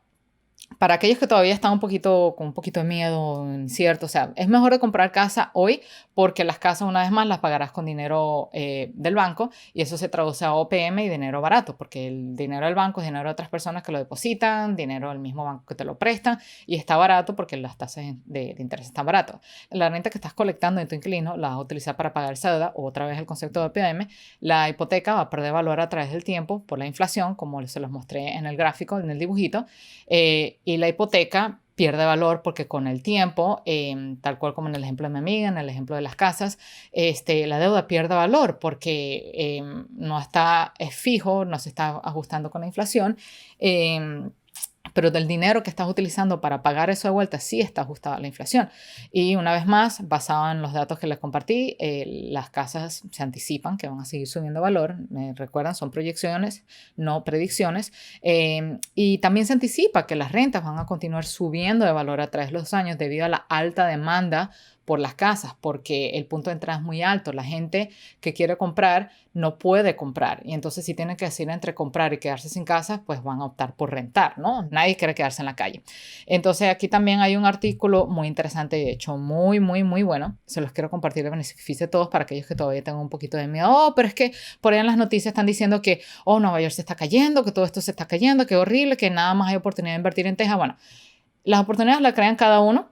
para aquellos que todavía están con un poquito de miedo, incierto, o sea, es mejor de comprar casa hoy porque las casas, una vez más, las pagarás con dinero del banco y eso se traduce a OPM y dinero barato, porque el dinero del banco es dinero de otras personas que lo depositan, dinero del mismo banco que te lo prestan y está barato porque las tasas de interés están baratas. La renta que estás colectando en tu inquilino la vas a utilizar para pagar esa deuda, otra vez el concepto de OPM. La hipoteca va a perder valor a través del tiempo por la inflación, como se los mostré en el gráfico, en el dibujito, y la hipoteca pierde valor porque con el tiempo, tal cual como en el ejemplo de mi amiga, en el ejemplo de las casas, la deuda pierde valor porque no es fijo, no se está ajustando con la inflación, pero del dinero que estás utilizando para pagar eso de vuelta sí está ajustado a la inflación. Y una vez más, basado en los datos que les compartí, las casas se anticipan que van a seguir subiendo valor. Me recuerdan, son proyecciones, no predicciones. Y también se anticipa que las rentas van a continuar subiendo de valor a través de los años debido a la alta demanda por las casas, porque el punto de entrada es muy alto. La gente que quiere comprar no puede comprar. Y entonces si tienen que decidir entre comprar y quedarse sin casa, pues van a optar por rentar, ¿no? Nadie quiere quedarse en la calle. Entonces aquí también hay un artículo muy interesante, de hecho muy, muy, muy bueno. Se los quiero compartir, les beneficia a todos para aquellos que todavía tengan un poquito de miedo. Oh, pero es que por ahí en las noticias están diciendo que, oh, Nueva York se está cayendo, que todo esto se está cayendo, que horrible, que nada más hay oportunidad de invertir en Texas. Bueno, las oportunidades las crean cada uno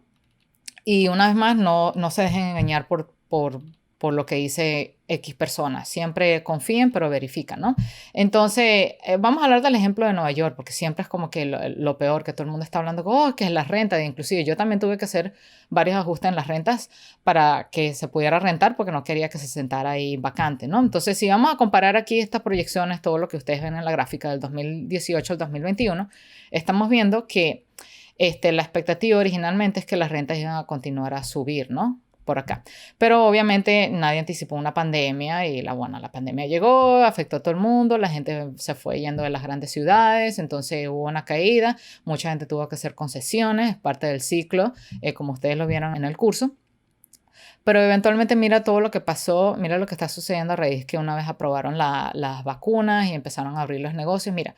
y una vez más no se dejen engañar por lo que dice X personas. Siempre confíen, pero verifican, ¿no? Entonces, vamos a hablar del ejemplo de Nueva York, porque siempre es como que lo peor, que todo el mundo está hablando, oh, que es la renta. Inclusive yo también tuve que hacer varios ajustes en las rentas para que se pudiera rentar, porque no quería que se sentara ahí vacante, ¿no? Entonces, si vamos a comparar aquí estas proyecciones, todo lo que ustedes ven en la gráfica del 2018 al 2021, estamos viendo que la expectativa originalmente es que las rentas iban a continuar a subir, ¿no? Por acá. Pero obviamente nadie anticipó una pandemia y la pandemia llegó, afectó a todo el mundo, la gente se fue yendo de las grandes ciudades, entonces hubo una caída, mucha gente tuvo que hacer concesiones, es parte del ciclo, como ustedes lo vieron en el curso. Pero eventualmente mira todo lo que pasó, mira lo que está sucediendo a raíz que una vez aprobaron las vacunas y empezaron a abrir los negocios. Mira,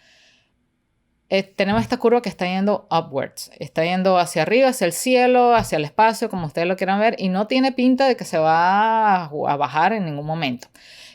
tenemos esta curva que está yendo upwards, está yendo hacia arriba, hacia el cielo, hacia el espacio, como ustedes lo quieran ver, y no tiene pinta de que se va a bajar en ningún momento.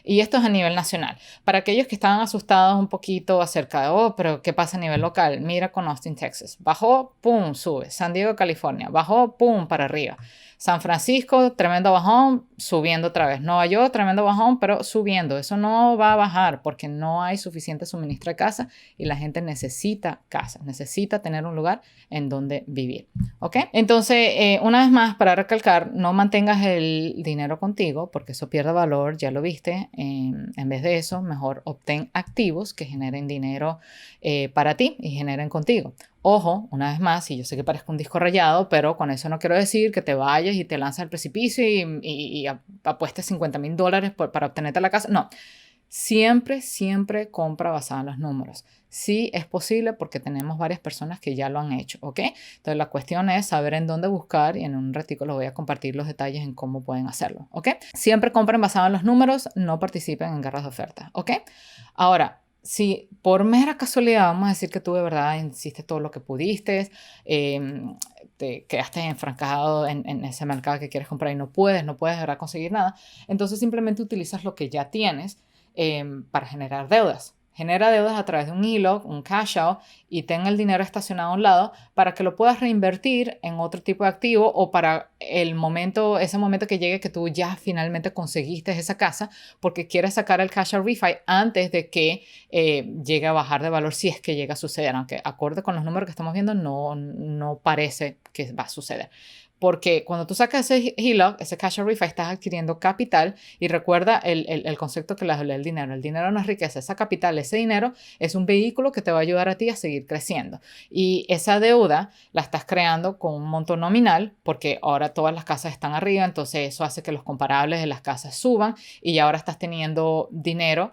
Y esto es a nivel nacional. Para aquellos que estaban asustados un poquito acerca de, oh, pero ¿qué pasa a nivel local? Mira con Austin, Texas. Bajó, pum, sube. San Diego, California. Bajó, pum, para arriba. San Francisco, tremendo bajón, subiendo otra vez. Nueva York, tremendo bajón, pero subiendo. Eso no va a bajar porque no hay suficiente suministro de casa y la gente necesita casa, necesita tener un lugar en donde vivir. ¿Ok? Entonces, una vez más, para recalcar, no mantengas el dinero contigo porque eso pierde valor, ya lo viste. En vez de eso, mejor obtén activos que generen dinero para ti y generen contigo. Ojo, una vez más, y yo sé que parezco un disco rayado, pero con eso no quiero decir que te vayas y te lanzas al precipicio y apuestes $50,000 para obtenerte la casa. No, siempre, siempre compra basada en los números. Sí es posible porque tenemos varias personas que ya lo han hecho, ¿ok? Entonces la cuestión es saber en dónde buscar y en un ratito les voy a compartir los detalles en cómo pueden hacerlo, ¿ok? Siempre compren basado en los números, no participen en guerras de oferta, ¿ok? Ahora, si por mera casualidad, vamos a decir que tú de verdad hiciste todo lo que pudiste, te quedaste enfrancado en ese mercado que quieres comprar y no puedes de verdad conseguir nada, entonces simplemente utilizas lo que ya tienes para generar deudas. Genera deudas a través de un HELOC, un cash out, y ten el dinero estacionado a un lado para que lo puedas reinvertir en otro tipo de activo o para ese momento que llegue que tú ya finalmente conseguiste esa casa porque quieres sacar el cash out refi antes de que llegue a bajar de valor, si es que llega a suceder, aunque acorde con los números que estamos viendo no parece que va a suceder. Porque cuando tú sacas ese HELOC, ese cash out refi, estás adquiriendo capital y recuerda el concepto que les hablé del dinero. El dinero no es riqueza, esa capital, ese dinero es un vehículo que te va a ayudar a ti a seguir creciendo. Y esa deuda la estás creando con un monto nominal porque ahora todas las casas están arriba, entonces eso hace que los comparables de las casas suban y ahora estás teniendo dinero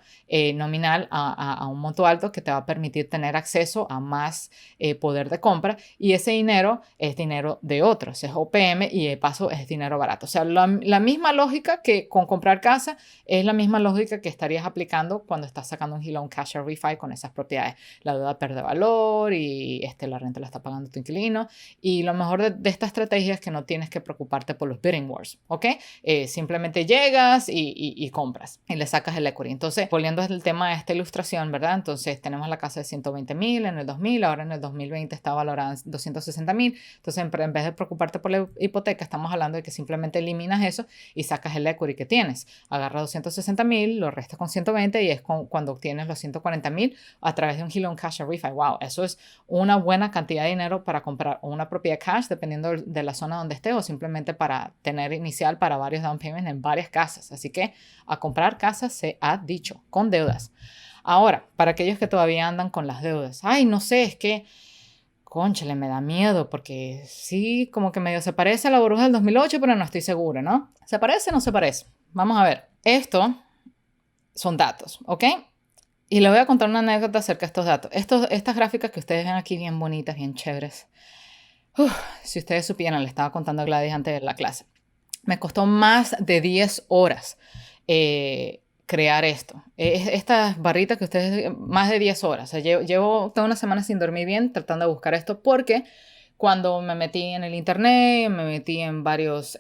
nominal a un monto alto que te va a permitir tener acceso a más poder de compra y ese dinero es dinero de otros, es OPM y de paso es dinero barato. O sea, la misma lógica que con comprar casa es la misma lógica que estarías aplicando cuando estás sacando un HELOC, un cash out refi con esas propiedades. La deuda pierde valor y la renta la está pagando tu inquilino. Y lo mejor de esta estrategia es que no tienes que preocuparte por los bidding wars, ¿ok? Simplemente llegas y compras y le sacas el equity. Entonces, volviendo al tema de esta ilustración, ¿verdad? Entonces, tenemos la casa de 120,000 en el 2000, ahora en el 2020 está valorada en 260,000. Entonces, en vez de preocuparte por la hipoteca, estamos hablando de que simplemente eliminas eso y sacas el equity que tienes. Agarra 260,000, lo restas con 120 y es cuando obtienes los 140,000 a través de un HELOC cash out refi. Wow, eso es una buena cantidad de dinero para comprar una propiedad cash, dependiendo de la zona donde esté, o simplemente para tener inicial para varios down payments en varias casas. Así que a comprar casas se ha dicho, con deudas. Ahora, para aquellos que todavía andan con las deudas, ay, no sé, es que cónchale, me da miedo porque sí, como que medio se parece a la burbuja del 2008, pero no estoy segura, ¿no? ¿Se parece o no se parece? Vamos a ver. Esto son datos, ¿ok? Y les voy a contar una anécdota acerca de estos datos. Estas gráficas que ustedes ven aquí bien bonitas, bien chéveres. Si ustedes supieran, le estaba contando a Gladys antes de la clase. Me costó más de 10 horas crear esto. Estas barritas que ustedes, más de 10 horas. O sea, llevo toda una semana sin dormir bien tratando de buscar esto porque cuando me metí en el internet, me metí en varias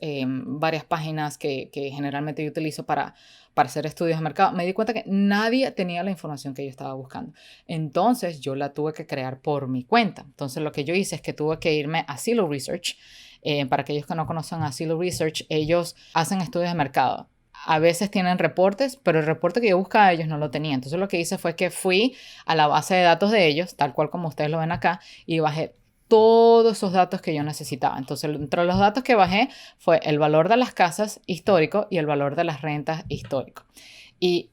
páginas que generalmente yo utilizo para hacer estudios de mercado, me di cuenta que nadie tenía la información que yo estaba buscando. Entonces yo la tuve que crear por mi cuenta. Entonces lo que yo hice es que tuve que irme a Zillow Research. Para aquellos que no conocen a Zillow Research, ellos hacen estudios de mercado. A veces tienen reportes, pero el reporte que yo buscaba ellos no lo tenían. Entonces lo que hice fue que fui a la base de datos de ellos, tal cual como ustedes lo ven acá, y bajé todos esos datos que yo necesitaba. Entonces, entre los datos que bajé fue el valor de las casas histórico y el valor de las rentas histórico. Y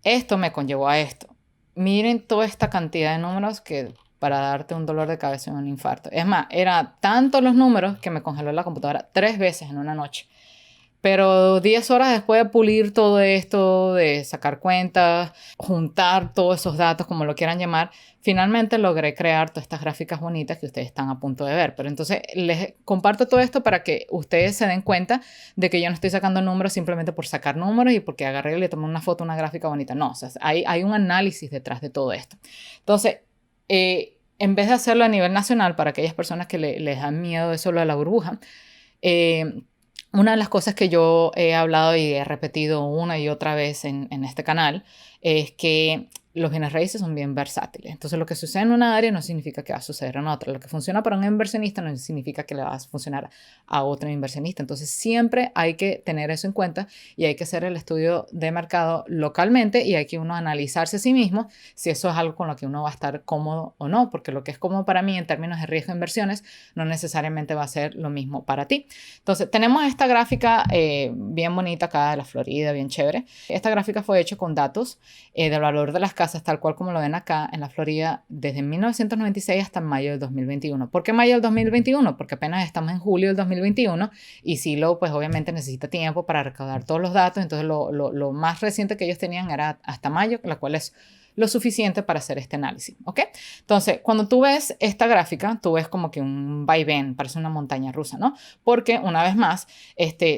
esto me conllevó a esto. Miren toda esta cantidad de números que para darte un dolor de cabeza y un infarto. Es más, eran tantos los números que me congeló la computadora 3 veces en una noche. Pero 10 horas después de pulir todo esto, de sacar cuentas, juntar todos esos datos, como lo quieran llamar, finalmente logré crear todas estas gráficas bonitas que ustedes están a punto de ver. Pero entonces les comparto todo esto para que ustedes se den cuenta de que yo no estoy sacando números simplemente por sacar números y porque agarré y le tomé una foto, una gráfica bonita. No, o sea, hay un análisis detrás de todo esto. Entonces, en vez de hacerlo a nivel nacional, para aquellas personas que les dan miedo de solo a la burbuja, una de las cosas que yo he hablado y he repetido una y otra vez en este canal es que los bienes raíces son bien versátiles. Entonces, lo que sucede en una área no significa que va a suceder en otra. Lo que funciona para un inversionista no significa que le va a funcionar a otro inversionista. Entonces, siempre hay que tener eso en cuenta y hay que hacer el estudio de mercado localmente y hay que uno analizarse a sí mismo si eso es algo con lo que uno va a estar cómodo o no, porque lo que es cómodo para mí en términos de riesgo de inversiones no necesariamente va a ser lo mismo para ti. Entonces, tenemos esta gráfica bien bonita acá de la Florida, bien chévere. Esta gráfica fue hecha con datos del valor de las casas, tal cual como lo ven acá en la Florida, desde 1996 hasta mayo del 2021. ¿Por qué mayo del 2021? Porque apenas estamos en julio del 2021 y Zillow pues obviamente necesita tiempo para recaudar todos los datos. Entonces lo más reciente que ellos tenían era hasta mayo, la cual es lo suficiente para hacer este análisis, ¿ok? Entonces, cuando tú ves esta gráfica, tú ves como que un vaivén, parece una montaña rusa, ¿no? Porque, una vez más,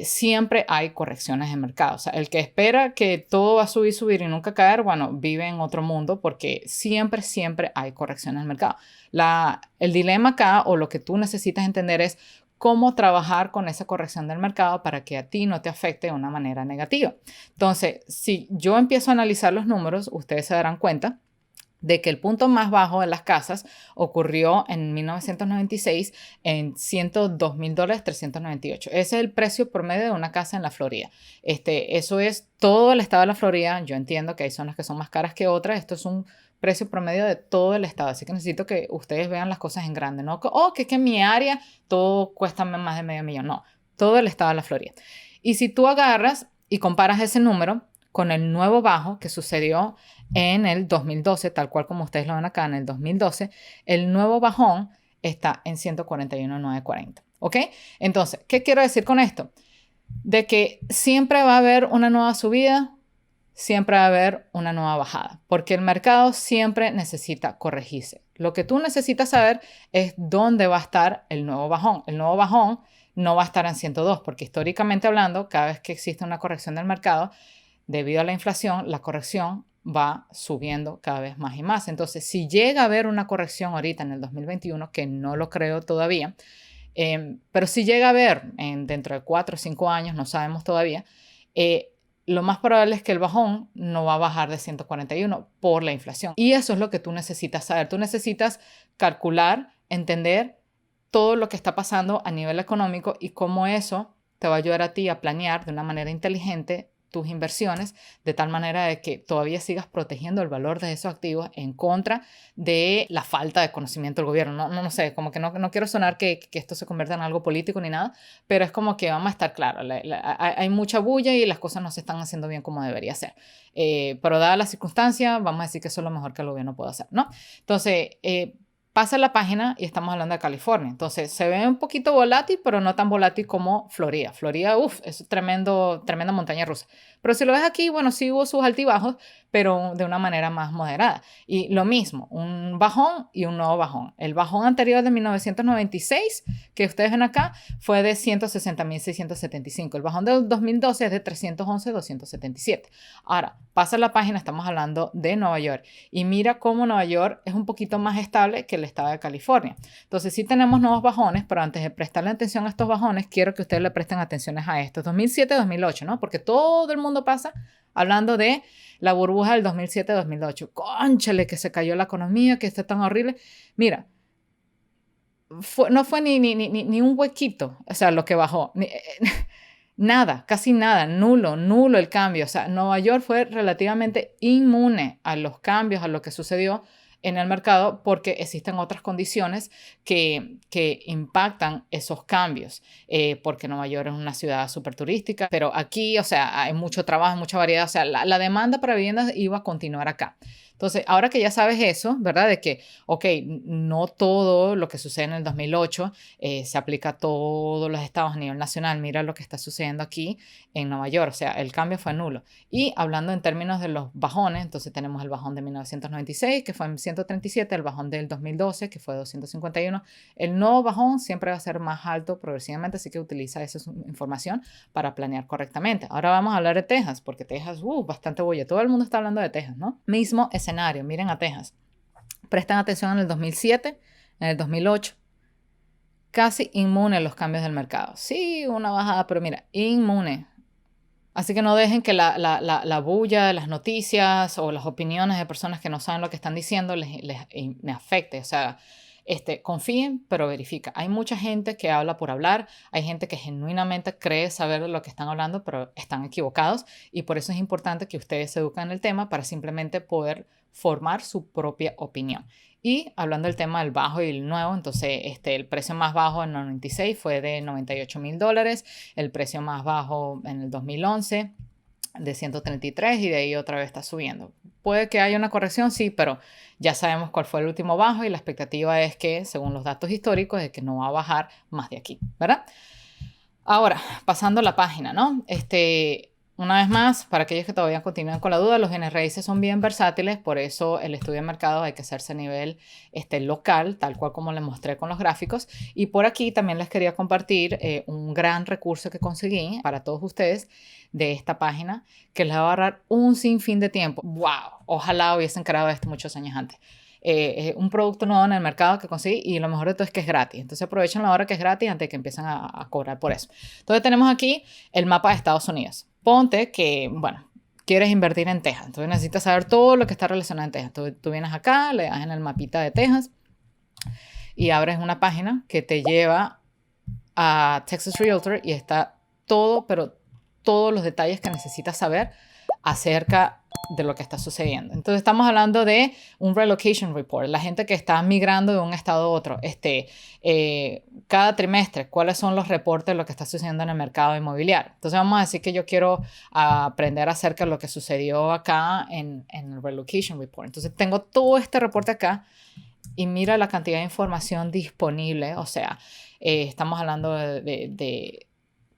siempre hay correcciones de mercado. O sea, el que espera que todo va a subir, subir y nunca caer, bueno, vive en otro mundo porque siempre, siempre hay correcciones en el mercado. El dilema acá, o lo que tú necesitas entender es cómo trabajar con esa corrección del mercado para que a ti no te afecte de una manera negativa. Entonces, si yo empiezo a analizar los números, ustedes se darán cuenta de que el punto más bajo de las casas ocurrió en 1996 en $102,000, 398. Ese es el precio promedio de una casa en la Florida. Eso es todo el estado de la Florida. Yo entiendo que hay zonas que son más caras que otras. Esto es un precio promedio de todo el estado. Así que necesito que ustedes vean las cosas en grande, ¿no? Que en mi área todo cuesta más de $500,000. No, todo el estado de la Florida. Y si tú agarras y comparas ese número con el nuevo bajo que sucedió en el 2012, tal cual como ustedes lo ven acá en el 2012, el nuevo bajón está en 141,940. ¿Ok? Entonces, ¿qué quiero decir con esto? De que siempre va a haber una nueva subida, siempre va a haber una nueva bajada, porque el mercado siempre necesita corregirse. Lo que tú necesitas saber es dónde va a estar el nuevo bajón. El nuevo bajón no va a estar en 102, porque históricamente hablando, cada vez que existe una corrección del mercado, debido a la inflación, la corrección va subiendo cada vez más y más. Entonces, si llega a haber una corrección ahorita en el 2021, que no lo creo todavía, pero si llega a haber dentro de 4 o 5 años, no sabemos todavía, lo más probable es que el bajón no va a bajar de 141 por la inflación. Y eso es lo que tú necesitas saber. Tú necesitas calcular, entender todo lo que está pasando a nivel económico y cómo eso te va a ayudar a ti a planear de una manera inteligente tus inversiones, de tal manera de que todavía sigas protegiendo el valor de esos activos en contra de la falta de conocimiento del gobierno. No sé, como que no quiero sonar que esto se convierta en algo político ni nada, pero es como que vamos a estar claros, hay mucha bulla y las cosas no se están haciendo bien como debería ser. Pero dada la circunstancia, vamos a decir que eso es lo mejor que el gobierno puede hacer, ¿no? Entonces, pasa la página y estamos hablando de California. Entonces, se ve un poquito volátil, pero no tan volátil como Florida. Florida, es tremenda montaña rusa. Pero si lo ves aquí, bueno, sí hubo sus altibajos, pero de una manera más moderada. Y lo mismo, un bajón y un nuevo bajón. El bajón anterior de 1996, que ustedes ven acá, fue de 160.675. El bajón del 2012 es de 311.277. Ahora, pasa la página, estamos hablando de Nueva York. Y mira cómo Nueva York es un poquito más estable que el estado de California. Entonces, sí tenemos nuevos bajones, pero antes de prestarle atención a estos bajones, quiero que ustedes le presten atención a estos. 2007-2008, ¿no? Porque todo el mundo pasa hablando de la burbuja del 2007-2008. Cónchale, que se cayó la economía, que está tan horrible. Mira, no fue ni un huequito, o sea, lo que bajó. Nada, casi nada, nulo el cambio. O sea, Nueva York fue relativamente inmune a los cambios, a lo que sucedió en el mercado, porque existen otras condiciones que impactan esos cambios, porque Nueva York es una ciudad súper turística, pero aquí, o sea, hay mucho trabajo, mucha variedad, o sea, la demanda para viviendas iba a continuar acá. Entonces, ahora que ya sabes eso, ¿verdad? De que, ok, no todo lo que sucede en el 2008 se aplica a todos los estados a nivel nacional. Mira lo que está sucediendo aquí en Nueva York, o sea, el cambio fue nulo. Y hablando en términos de los bajones, entonces tenemos el bajón de 1996, que fue en 137, el bajón del 2012, que fue 251. El nuevo bajón siempre va a ser más alto progresivamente, así que utiliza esa información para planear correctamente. Ahora vamos a hablar de Texas, porque Texas, bastante bulla. Todo el mundo está hablando de Texas, ¿no? Mismo escenario, miren a Texas. Prestan atención en el 2007, en el 2008. Casi inmune a los cambios del mercado. Sí, una bajada, pero mira, inmune. Así que no dejen que la bulla de las noticias o las opiniones de personas que no saben lo que están diciendo les afecte. O sea, confíen, pero verifica. Hay mucha gente que habla por hablar, hay gente que genuinamente cree saber de lo que están hablando, pero están equivocados, y por eso es importante que ustedes se eduquen en el tema para simplemente poder formar su propia opinión. Y hablando del tema del bajo y el nuevo, entonces el precio más bajo en el 96 fue de $98,000, el precio más bajo en el 2011 de 133, y de ahí otra vez está subiendo. Puede que haya una corrección, sí, pero ya sabemos cuál fue el último bajo y la expectativa es que, según los datos históricos, es que no va a bajar más de aquí, ¿verdad? Ahora, pasando la página, ¿no? Una vez más, para aquellos que todavía continúan con la duda, los bienes raíces son bien versátiles, por eso el estudio de mercado hay que hacerse a nivel local, tal cual como les mostré con los gráficos. Y por aquí también les quería compartir un gran recurso que conseguí para todos ustedes de esta página, que les va a ahorrar un sinfín de tiempo. ¡Wow! Ojalá hubiesen creado esto muchos años antes. Es un producto nuevo en el mercado que conseguí, y lo mejor de todo es que es gratis. Entonces aprovechen la hora que es gratis antes de que empiecen a cobrar por eso. Entonces tenemos aquí el mapa de Estados Unidos. Ponte que, bueno, quieres invertir en Texas. Entonces necesitas saber todo lo que está relacionado en Texas. Tú vienes acá, le das en el mapita de Texas y abres una página que te lleva a Texas Realtor, y está todo, pero todos los detalles que necesitas saber acerca de lo que está sucediendo. Entonces estamos hablando de un relocation report, la gente que está migrando de un estado a otro. Cada trimestre, cuáles son los reportes de lo que está sucediendo en el mercado inmobiliario. Entonces vamos a decir que yo quiero aprender acerca de lo que sucedió acá en el relocation report. Entonces tengo todo este reporte acá y mira la cantidad de información disponible. O sea, estamos hablando de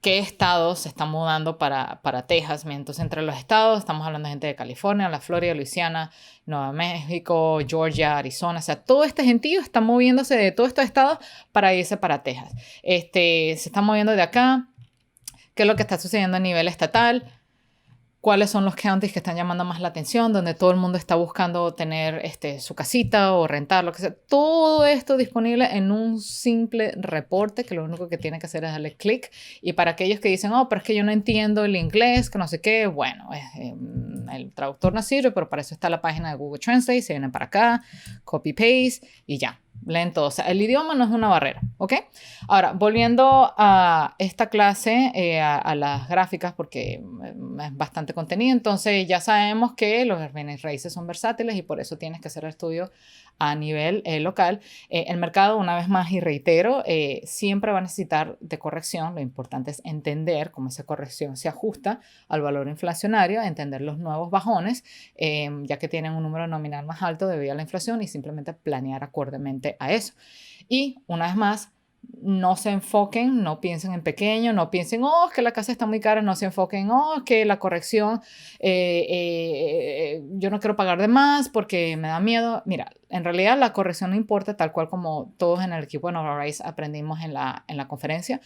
qué estados se están mudando para Texas. Entonces, entre los estados estamos hablando de gente de California, la Florida, Luisiana, Nueva México, Georgia, Arizona. O sea, todo este gentío está moviéndose de todos estos estados para irse para Texas. Se está moviendo de acá. ¿Qué es lo que está sucediendo a nivel estatal? ¿Cuáles son los counties que están llamando más la atención? Donde todo el mundo está buscando tener su casita o rentar, lo que sea. Todo esto disponible en un simple reporte que lo único que tienen que hacer es darle clic. Y para aquellos que dicen, pero es que yo no entiendo el inglés, que no sé qué, bueno, el traductor no sirve, pero para eso está la página de Google Translate. Se vienen para acá, copy-paste y ya. Leen todo. O sea, el idioma no es una barrera, ¿ok? Ahora, volviendo a esta clase, a las gráficas, porque es bastante contenido, entonces ya sabemos que los bienes raíces son versátiles y por eso tienes que hacer el estudio a nivel local. El mercado, una vez más y reitero, siempre va a necesitar de corrección. Lo importante es entender cómo esa corrección se ajusta al valor inflacionario, entender los nuevos bajones, ya que tienen un número nominal más alto debido a la inflación, y simplemente planear acordemente a eso. Y una vez más, no se enfoquen, no piensen en pequeño, no piensen, oh, es que la casa está muy cara, no se enfoquen, oh, es que la corrección, yo no quiero pagar de más porque me da miedo. Mira, en realidad la corrección no importa, tal cual como todos en el equipo de Novarize aprendimos en la conferencia.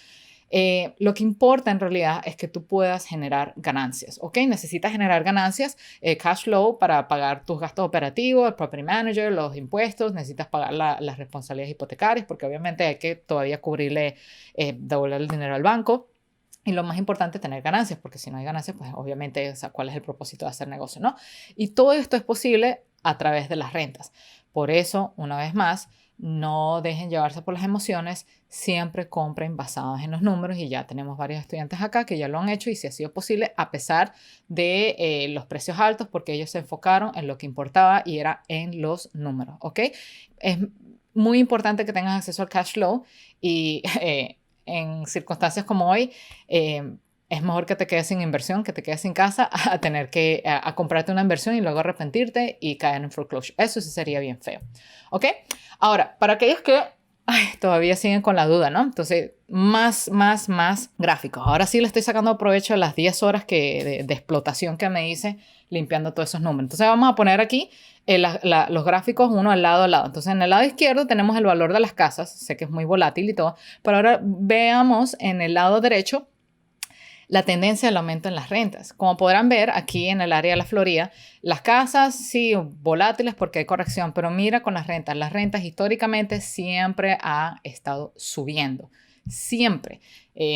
Lo que importa en realidad es que tú puedas generar ganancias, ¿ok? Necesitas generar ganancias, cash flow para pagar tus gastos operativos, el property manager, los impuestos, necesitas pagar las responsabilidades hipotecarias porque obviamente hay que todavía cubrirle, devolver el dinero al banco. Y lo más importante es tener ganancias, porque si no hay ganancias, pues obviamente, o sea, ¿cuál es el propósito de hacer negocio, no? Y todo esto es posible a través de las rentas. Por eso, una vez más, no dejen llevarse por las emociones, siempre compren basados en los números y ya tenemos varios estudiantes acá que ya lo han hecho y si ha sido posible a pesar de los precios altos porque ellos se enfocaron en lo que importaba y era en los números, ¿ok? Es muy importante que tengas acceso al cash flow y en circunstancias como hoy, es mejor que te quedes sin inversión, que te quedes sin casa, a tener que a comprarte una inversión y luego arrepentirte y caer en foreclosure. Eso sí sería bien feo. ¿Ok? Ahora, para aquellos que todavía siguen con la duda, ¿no? Entonces, más gráficos. Ahora sí le estoy sacando provecho a las 10 horas de explotación que me hice limpiando todos esos números. Entonces, vamos a poner aquí los gráficos uno al lado. Entonces, en el lado izquierdo tenemos el valor de las casas. Sé que es muy volátil y todo, pero ahora veamos en el lado derecho la tendencia del aumento en las rentas. Como podrán ver aquí en el área de la Florida, las casas sí volátiles porque hay corrección, pero mira con las rentas. Las rentas históricamente siempre ha estado subiendo. Siempre.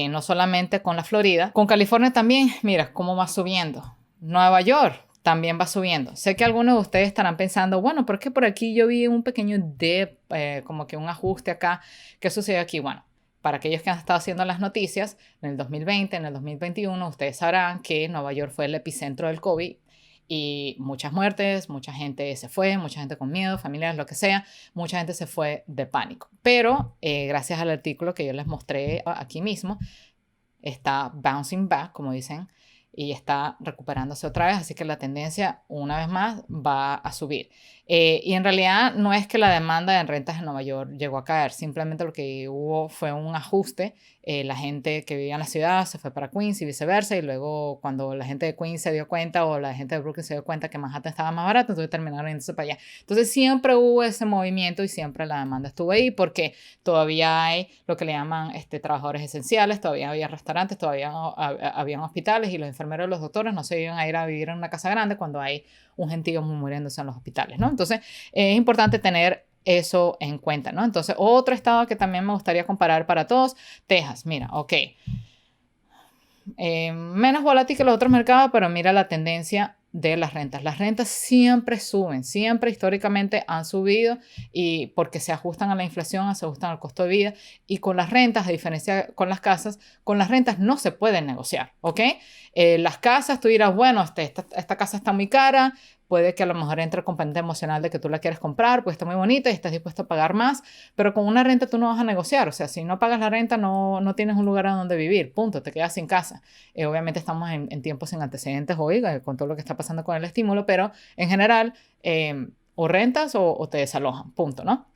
No solamente con la Florida, con California también, mira cómo va subiendo. Nueva York también va subiendo. Sé que algunos de ustedes estarán pensando, bueno, ¿por qué por aquí yo vi un pequeño dip, como que un ajuste acá? ¿Qué sucede aquí? Bueno, para aquellos que han estado haciendo las noticias, en el 2020, en el 2021, ustedes sabrán que Nueva York fue el epicentro del COVID y muchas muertes, mucha gente se fue, mucha gente con miedo, familiares, lo que sea, mucha gente se fue de pánico. Pero gracias al artículo que yo les mostré aquí mismo, está bouncing back, como dicen, y está recuperándose otra vez, así que la tendencia una vez más va a subir. Y en realidad no es que la demanda en rentas en Nueva York llegó a caer, simplemente lo que hubo fue un ajuste. La gente que vivía en la ciudad se fue para Queens y viceversa, y luego cuando la gente de Queens se dio cuenta o la gente de Brooklyn se dio cuenta que Manhattan estaba más barato, entonces terminaron yéndose para allá. Entonces siempre hubo ese movimiento y siempre la demanda estuvo ahí porque todavía hay lo que le llaman trabajadores esenciales, todavía había restaurantes, todavía habían hospitales y los enfermeros y los doctores no se iban a ir a vivir en una casa grande cuando hay un gentío muriéndose en los hospitales, ¿no? Entonces es importante tener eso en cuenta, ¿no? Entonces, otro estado que también me gustaría comparar para todos, Texas, mira, ok. Menos volátil que los otros mercados, pero mira la tendencia de las rentas. Las rentas siempre suben, siempre históricamente han subido y porque se ajustan a la inflación, se ajustan al costo de vida y con las rentas, a diferencia con las casas, con las rentas no se pueden negociar, ¿ok? Las casas, tú dirás, bueno, esta casa está muy cara, puede que a lo mejor entre el componente emocional de que tú la quieres comprar, pues está muy bonita y estás dispuesto a pagar más, pero con una renta tú no vas a negociar, o sea, si no pagas la renta no tienes un lugar a donde vivir, punto, te quedas sin casa. Obviamente estamos en tiempos sin antecedentes hoy, con todo lo que está pasando con el estímulo, pero en general, o rentas o te desalojan, punto, ¿no?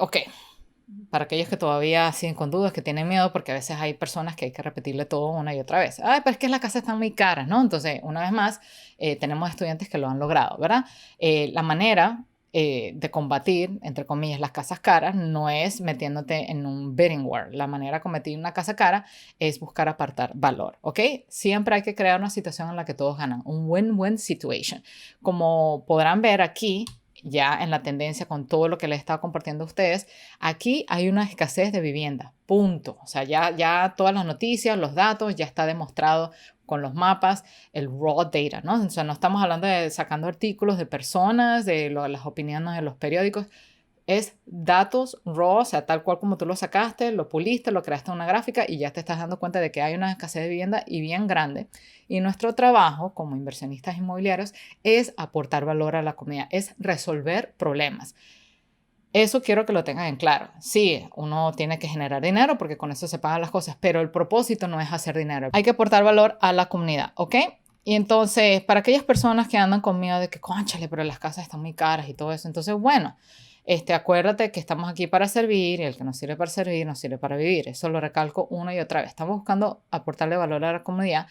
Ok. Para aquellos que todavía siguen con dudas, que tienen miedo, porque a veces hay personas que hay que repetirle todo una y otra vez. Ay, pero es que las casas están muy caras, ¿no? Entonces, una vez más, tenemos estudiantes que lo han logrado, ¿verdad? La manera de combatir, entre comillas, las casas caras no es metiéndote en un bidding war. La manera de combatir una casa cara es buscar apartar valor, ¿ok? Siempre hay que crear una situación en la que todos ganan, un win-win situation. Como podrán ver aquí, ya en la tendencia con todo lo que les he estado compartiendo a ustedes, aquí hay una escasez de vivienda, punto. O sea, ya todas las noticias, los datos, ya está demostrado con los mapas, el raw data, ¿no? O sea, no estamos hablando de sacando artículos de personas, de las opiniones de los periódicos, es datos raw, o sea, tal cual como tú lo sacaste, lo puliste, lo creaste en una gráfica y ya te estás dando cuenta de que hay una escasez de vivienda y bien grande. Y nuestro trabajo como inversionistas inmobiliarios es aportar valor a la comunidad, es resolver problemas. Eso quiero que lo tengan en claro. Sí, uno tiene que generar dinero porque con eso se pagan las cosas, pero el propósito no es hacer dinero. Hay que aportar valor a la comunidad, ¿ok? Y entonces, para aquellas personas que andan con miedo de que, cónchale, pero las casas están muy caras y todo eso, entonces, bueno, Acuérdate que estamos aquí para servir y el que no sirve para servir no sirve para vivir. Eso lo recalco una y otra vez. Estamos buscando aportarle valor a la comunidad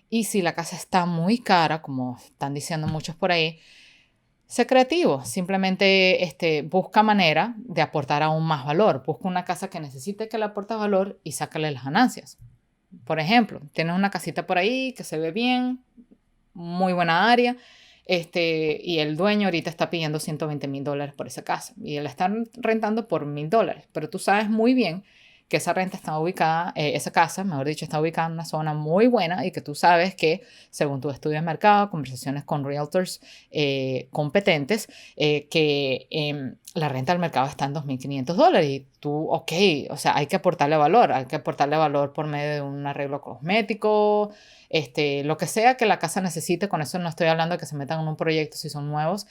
y si la casa está muy cara, como están diciendo muchos por ahí, sé creativo. Simplemente busca manera de aportar aún más valor. Busca una casa que necesite que le aporte valor y sácale las ganancias. Por ejemplo, tienes una casita por ahí que se ve bien, muy buena área, y el dueño ahorita está pidiendo $120,000 por esa casa y él está rentando por $1,000, pero tú sabes muy bien que esa renta está ubicada, esa casa, mejor dicho, está ubicada en una zona muy buena y que tú sabes que, según tu estudio de mercado, conversaciones con realtors competentes, la renta del mercado está en $2,500 y tú, ok, o sea, hay que aportarle valor por medio de un arreglo cosmético, lo que sea que la casa necesite. Con eso no estoy hablando de que se metan en un proyecto si son nuevos,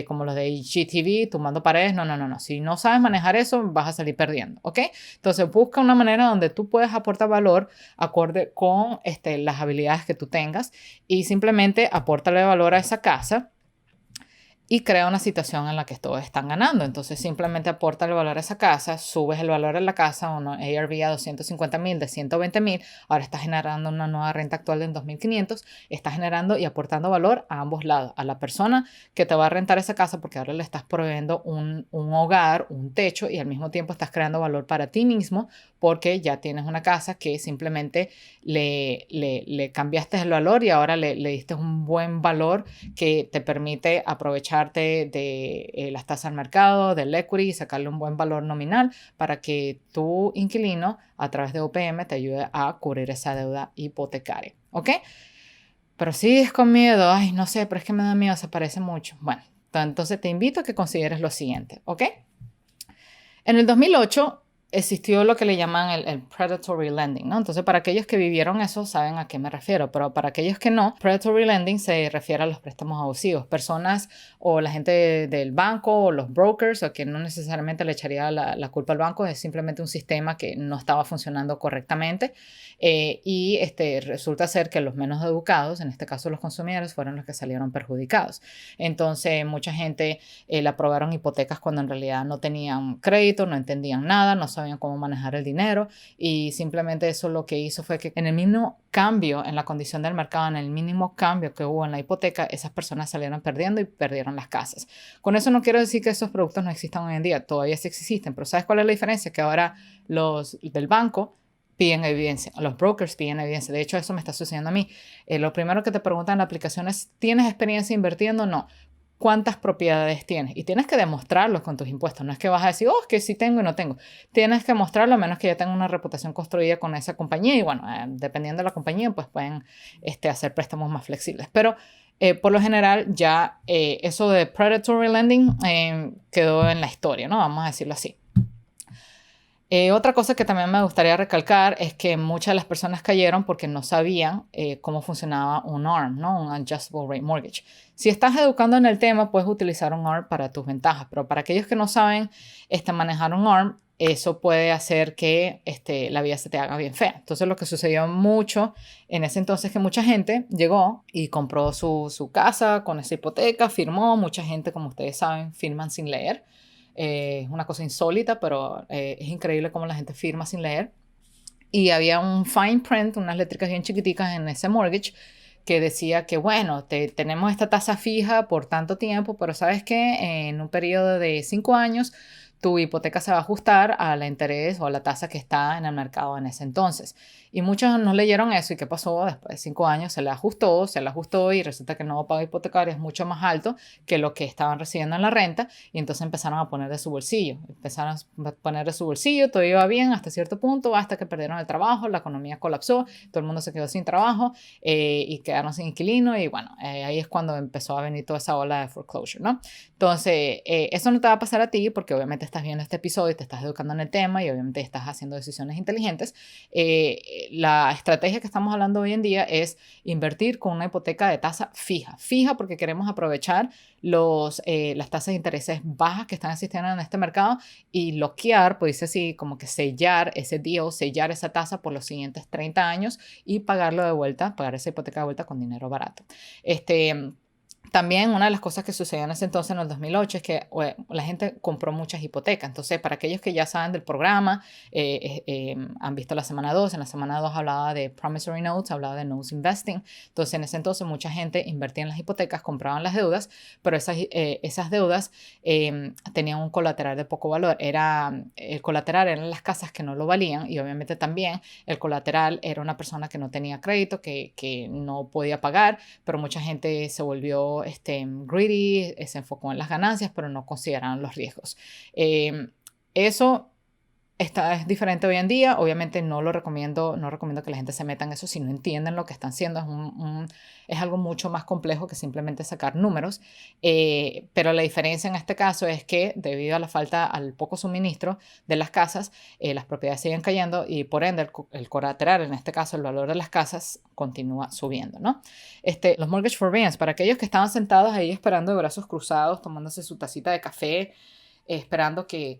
como los de IGTV, tumbando paredes, no. Si no sabes manejar eso, vas a salir perdiendo, ¿ok? Entonces busca una manera donde tú puedas aportar valor acorde con las habilidades que tú tengas y simplemente apórtale valor a esa casa y crea una situación en la que todos están ganando. Entonces simplemente aporta el valor a esa casa, subes el valor de la casa, uno ARV a 250,000 de 120,000, ahora estás generando una nueva renta actual de 2,500, estás generando y aportando valor a ambos lados, a la persona que te va a rentar esa casa porque ahora le estás proveyendo un hogar, un techo y al mismo tiempo estás creando valor para ti mismo porque ya tienes una casa que simplemente le cambiaste el valor y ahora le diste un buen valor que te permite aprovecharte de las tasas al mercado, del equity y sacarle un buen valor nominal para que tu inquilino a través de OPM te ayude a cubrir esa deuda hipotecaria, ¿ok? Pero si es con miedo, ay, no sé, pero es que me da miedo, se parece mucho. Bueno, entonces te invito a que consideres lo siguiente, ¿ok? En el 2008 existió lo que le llaman el predatory lending, ¿no? Entonces, para aquellos que vivieron eso, saben a qué me refiero, pero para aquellos que no, predatory lending se refiere a los préstamos abusivos. Personas o la gente del banco o los brokers, o que no necesariamente le echaría la culpa al banco, es simplemente un sistema que no estaba funcionando correctamente y resulta ser que los menos educados, en este caso los consumidores, fueron los que salieron perjudicados. Entonces, mucha gente le aprobaron hipotecas cuando en realidad no tenían crédito, no entendían nada, no sabían cómo manejar el dinero y simplemente eso lo que hizo fue que en el mínimo cambio en la condición del mercado, en el mínimo cambio que hubo en la hipoteca, esas personas salieron perdiendo y perdieron las casas. Con eso no quiero decir que esos productos no existan hoy en día, todavía sí existen, pero ¿sabes cuál es la diferencia? Que ahora los del banco piden evidencia, los brokers piden evidencia. De hecho, eso me está sucediendo a mí. Lo primero que te preguntan en la aplicación es, ¿tienes experiencia invirtiendo? No. ¿Cuántas propiedades tienes? Y tienes que demostrarlo con tus impuestos. No es que vas a decir, oh, es que sí tengo y no tengo. Tienes que mostrarlo a menos que ya tengan una reputación construida con esa compañía. Y bueno, dependiendo de la compañía, pues pueden hacer préstamos más flexibles. Pero por lo general ya eso de predatory lending quedó en la historia, ¿no? Vamos a decirlo así. Otra cosa que también me gustaría recalcar es que muchas de las personas cayeron porque no sabían cómo funcionaba un ARM, ¿no? Un Adjustable Rate Mortgage. Si estás educando en el tema, puedes utilizar un ARM para tus ventajas, pero para aquellos que no saben manejar un ARM, eso puede hacer que la vida se te haga bien fea. Entonces, lo que sucedió mucho en ese entonces es que mucha gente llegó y compró su casa con esa hipoteca, firmó. Mucha gente, como ustedes saben, firman sin leer. Es una cosa insólita, pero es increíble cómo la gente firma sin leer. Y había un fine print, unas letricas bien chiquiticas en ese mortgage que decía que, bueno, tenemos esta tasa fija por tanto tiempo, pero ¿sabes qué? En un periodo de 5 años, tu hipoteca se va a ajustar al interés o a la tasa que está en el mercado en ese entonces. Y muchos no leyeron eso. ¿Y qué pasó? Después de 5 años se le ajustó y resulta que el nuevo pago hipotecario es mucho más alto que lo que estaban recibiendo en la renta y entonces empezaron a poner de su bolsillo. Empezaron a poner de su bolsillo, todo iba bien hasta cierto punto, hasta que perdieron el trabajo, la economía colapsó, todo el mundo se quedó sin trabajo y quedaron sin inquilino y bueno, ahí es cuando empezó a venir toda esa ola de foreclosure, ¿no? Entonces, eso no te va a pasar a ti porque obviamente estás viendo este episodio y te estás educando en el tema y obviamente estás haciendo decisiones inteligentes. La estrategia que estamos hablando hoy en día es invertir con una hipoteca de tasa fija porque queremos aprovechar las tasas de intereses bajas que están existiendo en este mercado y bloquear, pues dice así, como que sellar ese deal, sellar esa tasa por los siguientes 30 años y pagarlo de vuelta, pagar esa hipoteca de vuelta con dinero barato. También una de las cosas que sucedió en ese entonces, en el 2008, es que la gente compró muchas hipotecas. Entonces, para aquellos que ya saben del programa, han visto la semana 2. En la semana 2 hablaba de promissory notes, hablaba de notes investing. Entonces, en ese entonces mucha gente invertía en las hipotecas, compraban las deudas, pero esas deudas tenían un colateral de poco valor. El colateral eran las casas que no lo valían, y obviamente también el colateral era una persona que no tenía crédito, que no podía pagar, pero mucha gente se volvió greedy, se enfocó en las ganancias, pero no consideraron los riesgos. Eso es diferente hoy en día. Obviamente no recomiendo que la gente se meta en eso si no entienden lo que están haciendo. Es algo mucho más complejo que simplemente sacar números. Pero la diferencia en este caso es que debido a la falta, al poco suministro de las casas, las propiedades siguen cayendo y por ende el colateral, en este caso el valor de las casas, continúa subiendo, ¿no? Los mortgage forbearance, para aquellos que estaban sentados ahí esperando de brazos cruzados, tomándose su tacita de café, esperando que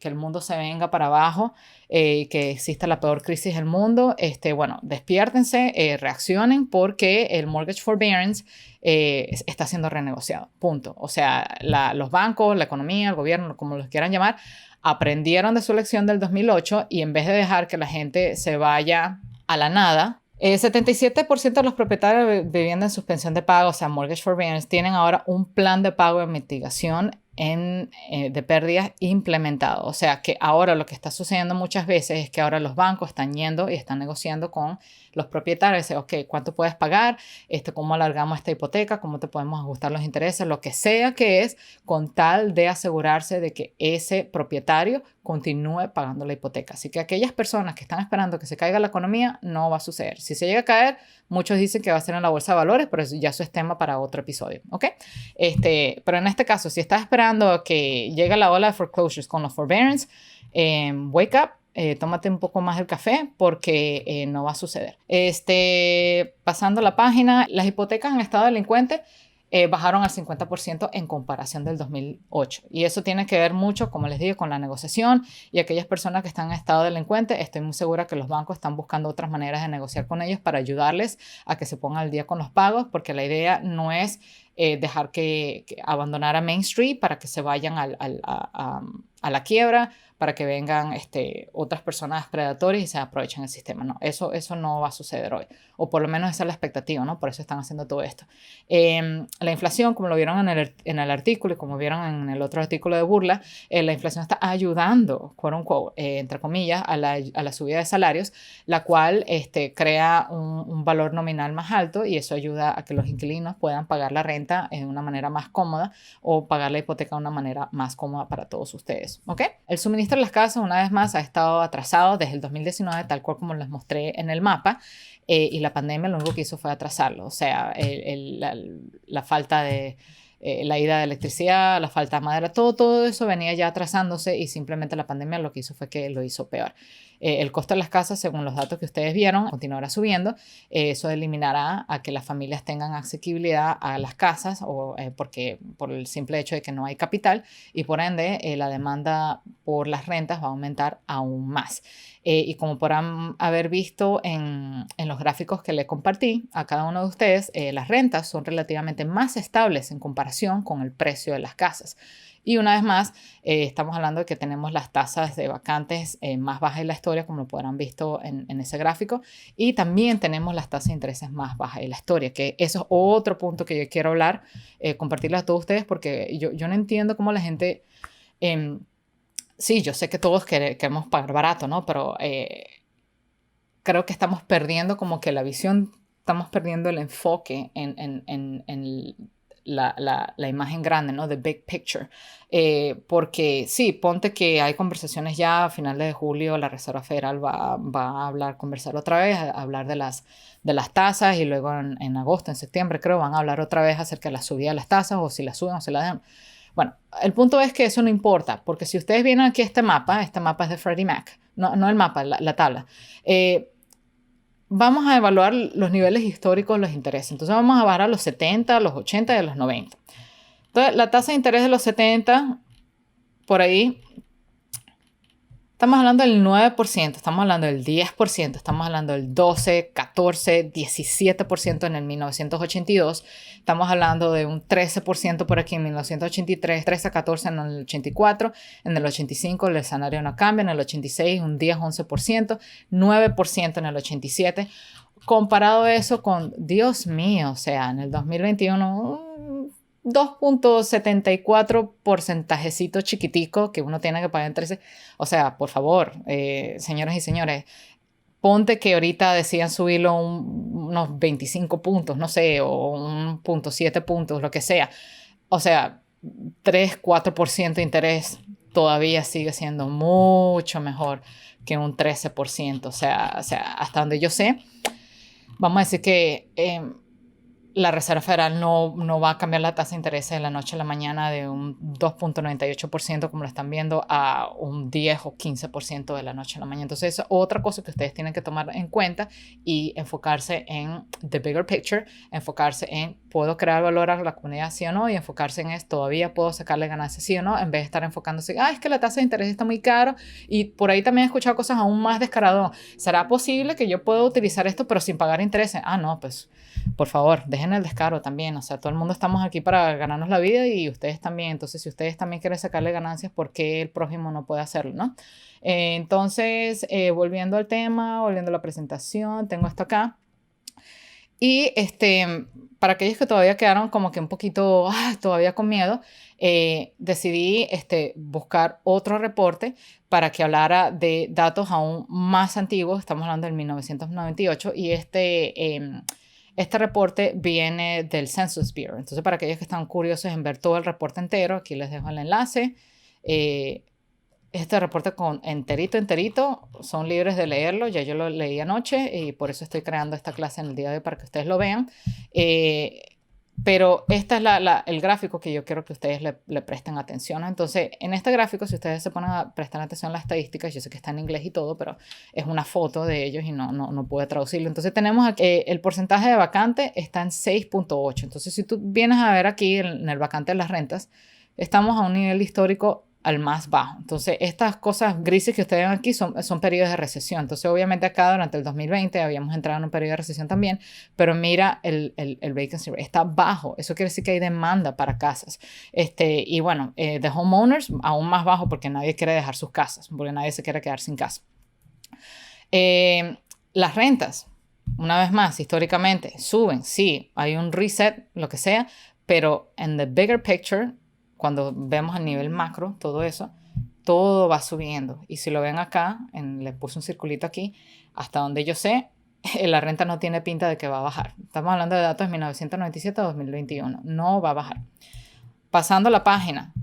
el mundo se venga para abajo, que exista la peor crisis del mundo, bueno, despiértense, reaccionen, porque el mortgage forbearance está siendo renegociado, punto. O sea, los bancos, la economía, el gobierno, como los quieran llamar, aprendieron de su lección del 2008 y en vez de dejar que la gente se vaya a la nada, 77% de los propietarios de vivienda en suspensión de pago, o sea, mortgage forbearance, tienen ahora un plan de pago de mitigación de pérdidas implementado. O sea, que ahora lo que está sucediendo muchas veces es que ahora los bancos están yendo y están negociando con los propietarios. Dicen, ok, ¿cuánto puedes pagar? ¿Cómo alargamos esta hipoteca? ¿Cómo te podemos ajustar los intereses? Lo que sea que es, con tal de asegurarse de que ese propietario continúe pagando la hipoteca. Así que aquellas personas que están esperando que se caiga la economía, no va a suceder. Si se llega a caer, muchos dicen que va a ser en la bolsa de valores, pero eso es tema para otro episodio, ¿ok? Pero en este caso, si estás esperando que llegue la ola de foreclosures con los forbearance, wake up. Tómate un poco más del café, porque no va a suceder. Pasando la página, las hipotecas en estado delincuente bajaron al 50% en comparación del 2008. Y eso tiene que ver mucho, como les digo, con la negociación, y aquellas personas que están en estado delincuente, estoy muy segura que los bancos están buscando otras maneras de negociar con ellos para ayudarles a que se pongan al día con los pagos, porque la idea no es dejar que abandonar a Main Street para que se vayan a la quiebra, para que vengan otras personas predatorias y se aprovechen el sistema. No, eso no va a suceder hoy, o por lo menos esa es la expectativa, ¿no? Por eso están haciendo todo esto. La inflación, como lo vieron en el artículo y como vieron en el otro artículo de burla, la inflación está ayudando, quote unquote, entre comillas, a la subida de salarios, la cual crea un valor nominal más alto, y eso ayuda a que los inquilinos puedan pagar la renta de una manera más cómoda o pagar la hipoteca de una manera más cómoda para todos ustedes, ¿ok? El suministro de las casas, una vez más, ha estado atrasado desde el 2019, tal cual como les mostré en el mapa, y la pandemia lo único que hizo fue atrasarlo. O sea, la falta de la ida de electricidad, la falta de madera, todo eso venía ya atrasándose, y simplemente la pandemia lo que hizo fue que lo hizo peor. El costo de las casas, según los datos que ustedes vieron, continuará subiendo. Eso eliminará a que las familias tengan asequibilidad a las casas, porque por el simple hecho de que no hay capital, y por ende la demanda por las rentas va a aumentar aún más. Y como podrán haber visto en los gráficos que les compartí a cada uno de ustedes, las rentas son relativamente más estables en comparación con el precio de las casas. Y una vez más, estamos hablando de que tenemos las tasas de vacantes más bajas en la historia, como lo podrán visto en ese gráfico, y también tenemos las tasas de intereses más bajas en la historia, que eso es otro punto que yo quiero hablar, compartirles a todos ustedes, porque yo no entiendo cómo la gente... sí, yo sé que todos queremos pagar barato, ¿no? Pero creo que estamos perdiendo como que la visión, estamos perdiendo el enfoque en la imagen grande, ¿no? The big picture. Porque sí, ponte que hay conversaciones ya a finales de julio, la Reserva Federal va a conversar otra vez, a hablar de las tasas, y luego en agosto, en septiembre creo, van a hablar otra vez acerca de la subida de las tasas, o si las suben o si las dejan. Bueno, el punto es que eso no importa, porque si ustedes vienen aquí a este mapa es de Freddie Mac, no el mapa, la tabla. Vamos a evaluar los niveles históricos de los intereses. Entonces vamos a bajar a los 70, a los 80 y a los 90. Entonces la tasa de interés de los 70, por ahí, Estamos hablando del 9%, estamos hablando del 10%, estamos hablando del 12, 14, 17% en el 1982, estamos hablando de un 13% por aquí en 1983, 13 a 14 en el 84, en el 85 el escenario no cambia, en el 86 un 10, 11%, 9% en el 87. Comparado eso con, Dios mío, o sea, en el 2021... 2.74 porcentajecito chiquitico que uno tiene que pagar en 13. O sea, por favor, señoras y señores, ponte que ahorita decían subirlo unos 25 puntos, no sé, o 1.7 puntos, lo que sea. O sea, 3-4% de interés todavía sigue siendo mucho mejor que un 13%. O sea, hasta donde yo sé, vamos a decir que la Reserva Federal no va a cambiar la tasa de interés de la noche a la mañana de un 2.98%, como lo están viendo, a un 10 o 15% de la noche a la mañana. Entonces, es otra cosa que ustedes tienen que tomar en cuenta y enfocarse en the bigger picture, enfocarse en ¿puedo crear valor a la comunidad sí o no? Y enfocarse en esto, ¿todavía puedo sacarle ganancias sí o no? En vez de estar enfocándose, es que la tasa de interés está muy caro. Y por ahí también he escuchado cosas aún más descaradas. ¿Será posible que yo pueda utilizar esto pero sin pagar intereses? No, pues por favor, dejen el descaro también. O sea, todo el mundo estamos aquí para ganarnos la vida y ustedes también. Entonces, si ustedes también quieren sacarle ganancias, ¿por qué el prójimo no puede hacerlo, no? Entonces, volviendo al tema, volviendo a la presentación, tengo esto acá. Y para aquellos que todavía quedaron como que un poquito, todavía con miedo, decidí buscar otro reporte para que hablara de datos aún más antiguos. Estamos hablando del 1998 y este reporte viene del Census Bureau. Entonces, para aquellos que están curiosos en ver todo el reporte entero, aquí les dejo el enlace. Este reporte enterito, son libres de leerlo, ya yo lo leí anoche y por eso estoy creando esta clase en el día de hoy para que ustedes lo vean. Pero este es el gráfico que yo quiero que ustedes le presten atención. Entonces, en este gráfico, si ustedes se ponen a prestar atención a las estadísticas, yo sé que está en inglés y todo, pero es una foto de ellos y no puedo traducirlo. Entonces, tenemos aquí, el porcentaje de vacante está en 6.8. Entonces, si tú vienes a ver aquí en el vacante de las rentas, estamos a un nivel histórico al más bajo. Entonces, estas cosas grises que ustedes ven aquí son periodos de recesión. Entonces, obviamente acá durante el 2020 habíamos entrado en un periodo de recesión también, pero mira, el vacancy rate está bajo. Eso quiere decir que hay demanda para casas. Y bueno, de homeowners aún más bajo porque nadie quiere dejar sus casas, porque nadie se quiere quedar sin casa. Las rentas, una vez más, históricamente, suben. Sí, hay un reset, lo que sea, pero en the bigger picture, cuando vemos a nivel macro todo eso, todo va subiendo. Y si lo ven acá, les puse un circulito aquí, hasta donde yo sé, la renta no tiene pinta de que va a bajar. Estamos hablando de datos de 1997 a 2021. No va a bajar. Pasando la página.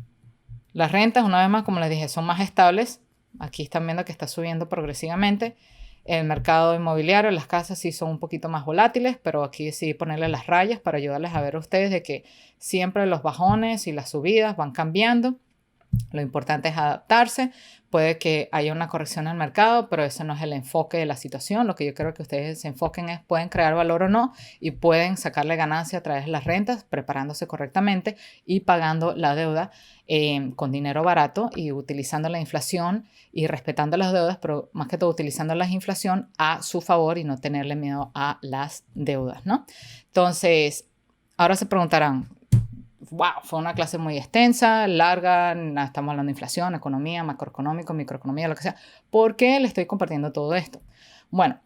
Las rentas, una vez más, como les dije, son más estables. Aquí están viendo que está subiendo progresivamente. El mercado inmobiliario, las casas sí son un poquito más volátiles, pero aquí decidí ponerle las rayas para ayudarles a ver a ustedes de que siempre los bajones y las subidas van cambiando. Lo importante es adaptarse. Puede que haya una corrección en el mercado, pero ese no es el enfoque de la situación. Lo que yo creo que ustedes se enfoquen es, pueden crear valor o no y pueden sacarle ganancia a través de las rentas, preparándose correctamente y pagando la deuda con dinero barato y utilizando la inflación y respetando las deudas, pero más que todo utilizando la inflación a su favor y no tenerle miedo a las deudas, ¿no? Entonces, ahora se preguntarán, wow, fue una clase muy extensa, larga, estamos hablando de inflación, economía, macroeconómico, microeconomía, lo que sea. ¿Por qué le estoy compartiendo todo esto? Bueno,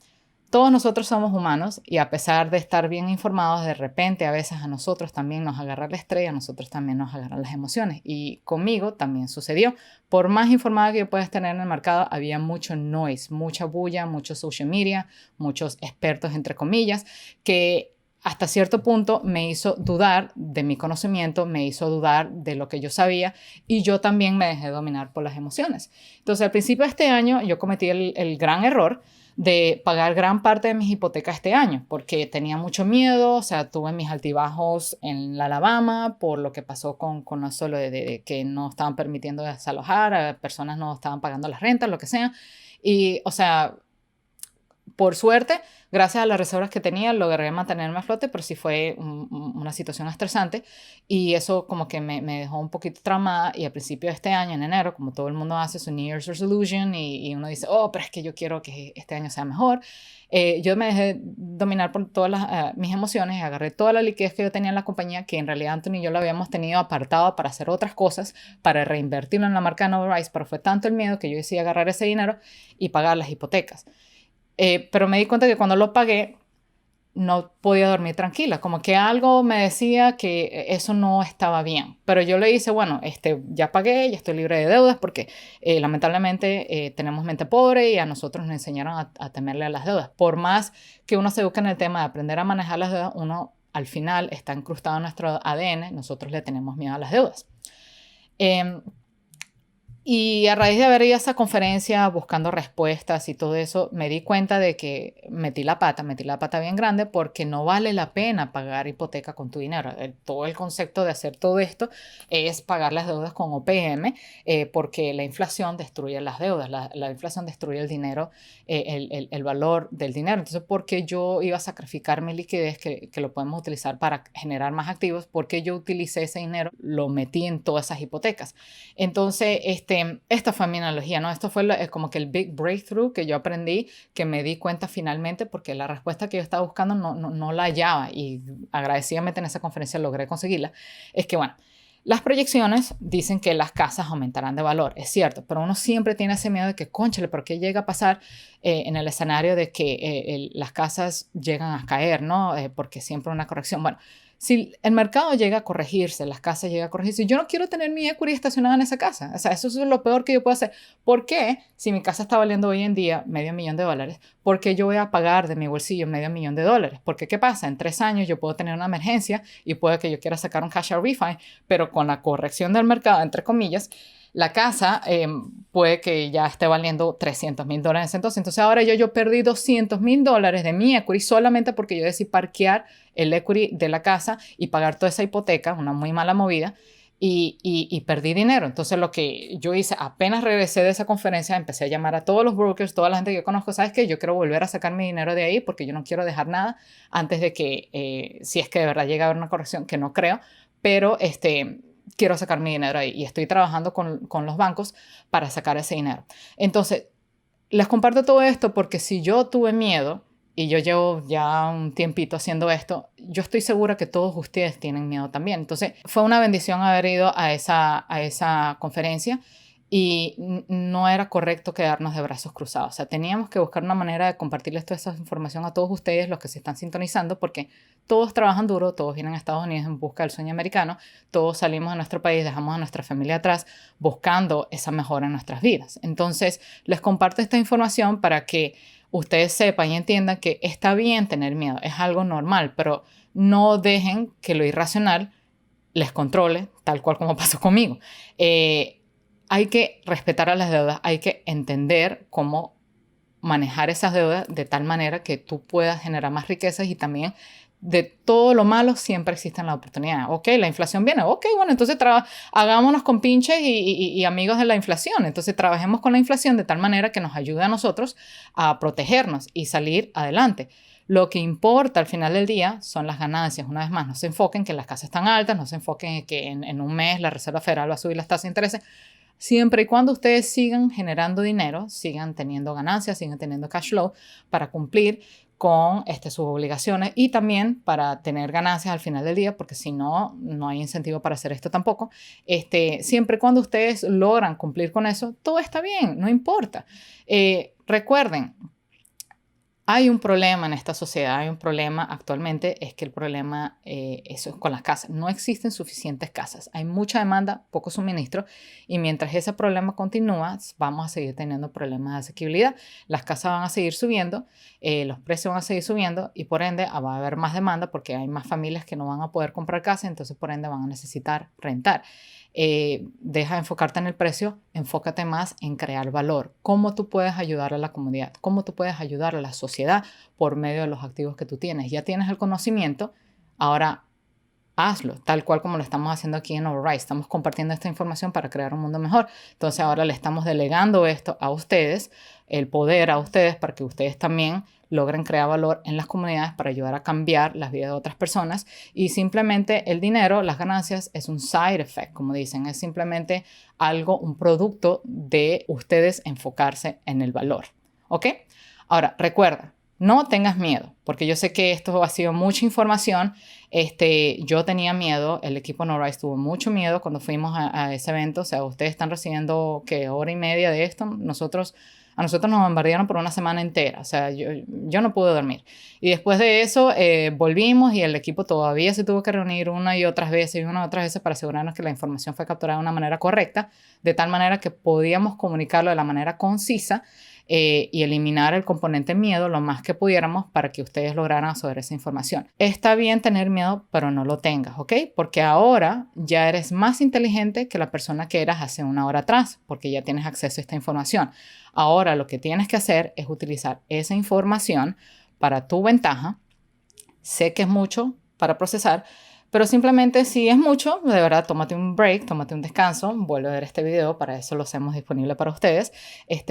todos nosotros somos humanos y a pesar de estar bien informados, de repente a veces a nosotros también nos agarra el estrés, a nosotros también nos agarran las emociones. Y conmigo también sucedió. Por más informada que yo pueda tener en el mercado, había mucho noise, mucha bulla, mucho social media, muchos expertos, entre comillas, que hasta cierto punto me hizo dudar de mi conocimiento, me hizo dudar de lo que yo sabía y yo también me dejé dominar por las emociones. Entonces, al principio de este año yo cometí el gran error de pagar gran parte de mis hipotecas este año porque tenía mucho miedo, o sea, tuve mis altibajos en la Alabama por lo que pasó con eso de que no estaban permitiendo desalojar, personas no estaban pagando las rentas, lo que sea. Y, o sea, Por suerte, gracias a las reservas que tenía, logré mantenerme a flote, pero sí fue una situación estresante y eso como que me dejó un poquito traumada. Y al principio de este año, en enero, como todo el mundo hace su New Year's Resolution y uno dice, oh, pero es que yo quiero que este año sea mejor. Yo me dejé dominar por todas mis emociones y agarré toda la liquidez que yo tenía en la compañía, que en realidad Anthony y yo la habíamos tenido apartado para hacer otras cosas, para reinvertirlo en la marca Novarice, pero fue tanto el miedo que yo decidí agarrar ese dinero y pagar las hipotecas. Pero me di cuenta que cuando lo pagué no podía dormir tranquila, como que algo me decía que eso no estaba bien. Pero yo le hice, bueno, ya pagué, ya estoy libre de deudas porque lamentablemente tenemos mente pobre y a nosotros nos enseñaron a temerle a las deudas. Por más que uno se eduque en el tema de aprender a manejar las deudas, uno al final está incrustado en nuestro ADN, nosotros le tenemos miedo a las deudas. Y a raíz de haber ido a esa conferencia buscando respuestas y todo eso, me di cuenta de que metí la pata bien grande porque no vale la pena pagar hipoteca con tu dinero. Todo el concepto de hacer todo esto es pagar las deudas con OPM porque la inflación destruye las deudas, la inflación destruye el dinero, el valor del dinero. Entonces, ¿por qué yo iba a sacrificar mi liquidez que lo podemos utilizar para generar más activos? Porque yo utilicé ese dinero, lo metí en todas esas hipotecas. Entonces, esta fue mi analogía, ¿no? Esto fue como que el big breakthrough que yo aprendí, que me di cuenta finalmente, porque la respuesta que yo estaba buscando no la hallaba y agradecidamente en esa conferencia logré conseguirla. Es que, bueno, las proyecciones dicen que las casas aumentarán de valor, es cierto, pero uno siempre tiene ese miedo de que, cónchale, ¿por qué llega a pasar en el escenario de que las casas llegan a caer, ¿no? Porque siempre una corrección. Bueno, si el mercado llega a corregirse, las casas llegan a corregirse, yo no quiero tener mi equity estacionada en esa casa. O sea, eso es lo peor que yo puedo hacer. ¿Por qué? Si mi casa está valiendo hoy en día $500,000, ¿por qué yo voy a pagar de mi bolsillo $500,000? Porque, ¿qué pasa? En 3 años yo puedo tener una emergencia y puede que yo quiera sacar un cash out refi, pero con la corrección del mercado, entre comillas, la casa puede que ya esté valiendo $300,000 entonces ahora yo perdí $200,000 de mi equity solamente porque yo decidí parquear el equity de la casa y pagar toda esa hipoteca, una muy mala movida, y perdí dinero. Entonces lo que yo hice, apenas regresé de esa conferencia, empecé a llamar a todos los brokers, toda la gente que yo conozco, ¿sabes qué? Yo quiero volver a sacar mi dinero de ahí porque yo no quiero dejar nada antes de que, si es que de verdad llega a haber una corrección, que no creo, pero quiero sacar mi dinero ahí y estoy trabajando con los bancos para sacar ese dinero. Entonces, les comparto todo esto porque si yo tuve miedo y yo llevo ya un tiempito haciendo esto, yo estoy segura que todos ustedes tienen miedo también. Entonces, fue una bendición haber ido a esa conferencia y no era correcto quedarnos de brazos cruzados. O sea, teníamos que buscar una manera de compartirles toda esa información a todos ustedes, los que se están sintonizando, porque todos trabajan duro, todos vienen a Estados Unidos en busca del sueño americano, todos salimos de nuestro país, dejamos a nuestra familia atrás buscando esa mejora en nuestras vidas. Entonces, les comparto esta información para que ustedes sepan y entiendan que está bien tener miedo, es algo normal, pero no dejen que lo irracional les controle, tal cual como pasó conmigo. Hay que respetar a las deudas, hay que entender cómo manejar esas deudas de tal manera que tú puedas generar más riquezas y también de todo lo malo siempre existen las oportunidades. Ok, la inflación viene, ok, bueno, entonces hagámonos con pinches y amigos de la inflación. Entonces trabajemos con la inflación de tal manera que nos ayude a nosotros a protegernos y salir adelante. Lo que importa al final del día son las ganancias. Una vez más, no se enfoquen que las casas están altas, no se enfoquen en que en un mes la Reserva Federal va a subir las tasas de interés. Siempre y cuando ustedes sigan generando dinero, sigan teniendo ganancias, sigan teniendo cash flow para cumplir con sus obligaciones y también para tener ganancias al final del día, porque si no, no hay incentivo para hacer esto tampoco. Siempre y cuando ustedes logran cumplir con eso, todo está bien, no importa. Recuerden, hay un problema en esta sociedad, hay un problema actualmente, es que el problema eso es con las casas. No existen suficientes casas, hay mucha demanda, poco suministro y mientras ese problema continúa, vamos a seguir teniendo problemas de asequibilidad. Las casas van a seguir subiendo, los precios van a seguir subiendo y por ende va a haber más demanda porque hay más familias que no van a poder comprar casa, entonces por ende van a necesitar rentar. Deja de enfocarte en el precio, enfócate más en crear valor. ¿Cómo tú puedes ayudar a la comunidad? ¿Cómo tú puedes ayudar a la sociedad por medio de los activos que tú tienes? Ya tienes el conocimiento, ahora hazlo, tal cual como lo estamos haciendo aquí en Overrise. Estamos compartiendo esta información para crear un mundo mejor. Entonces ahora le estamos delegando esto a ustedes, el poder a ustedes para que ustedes también logren crear valor en las comunidades para ayudar a cambiar las vidas de otras personas. Y simplemente el dinero, las ganancias, es un side effect, como dicen, es simplemente algo, un producto de ustedes enfocarse en el valor. ¿Ok? Ahora, recuerda, no tengas miedo, porque yo sé que esto ha sido mucha información. Yo tenía miedo, el equipo NoRise tuvo mucho miedo cuando fuimos a ese evento. O sea, ustedes están recibiendo, ¿qué? Hora y media de esto. A nosotros nos bombardearon por una semana entera. O sea, yo no pude dormir. Y después de eso volvimos y el equipo todavía se tuvo que reunir una y otras veces para asegurarnos que la información fue capturada de una manera correcta, de tal manera que podíamos comunicarlo de la manera concisa y eliminar el componente miedo lo más que pudiéramos para que ustedes lograran absorber esa información. Está bien tener miedo, pero no lo tengas, ¿ok? Porque ahora ya eres más inteligente que la persona que eras hace una hora atrás, porque ya tienes acceso a esta información. Ahora lo que tienes que hacer es utilizar esa información para tu ventaja. Sé que es mucho para procesar, pero simplemente si es mucho, de verdad, tómate un break, tómate un descanso, vuelve a ver este video, para eso lo hacemos disponible para ustedes.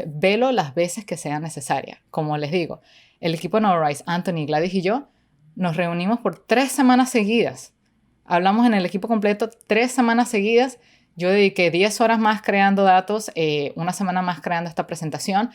Velo las veces que sea necesaria. Como les digo, el equipo de NoRise, Anthony, Gladys y yo, nos reunimos por 3 semanas seguidas. Hablamos en el equipo completo 3 semanas seguidas. Yo dediqué 10 horas más creando datos, una semana más creando esta presentación,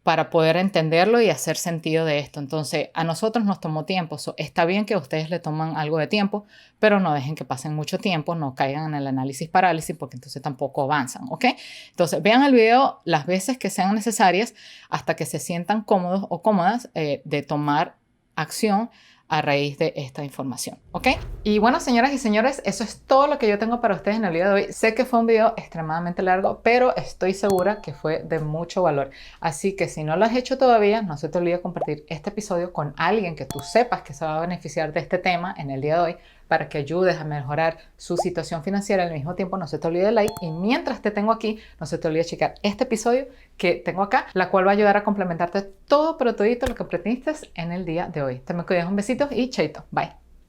para poder entenderlo y hacer sentido de esto. Entonces, a nosotros nos tomó tiempo. Está bien que a ustedes le toman algo de tiempo, pero no dejen que pasen mucho tiempo, no caigan en el análisis parálisis, porque entonces tampoco avanzan, ¿ok? Entonces, vean el video las veces que sean necesarias hasta que se sientan cómodos o cómodas de tomar acción a raíz de esta información, ¿ok? Y bueno, señoras y señores, eso es todo lo que yo tengo para ustedes en el video de hoy. Sé que fue un video extremadamente largo, pero estoy segura que fue de mucho valor. Así que si no lo has hecho todavía, no se te olvide compartir este episodio con alguien que tú sepas que se va a beneficiar de este tema en el día de hoy, para que ayudes a mejorar su situación financiera. Al mismo tiempo, no se te olvide el like, y mientras te tengo aquí, no se te olvide checar este episodio que tengo acá, la cual va a ayudar a complementarte todo, pero todito lo que aprendiste en el día de hoy. Te me cuidas, un besito y chaito, bye.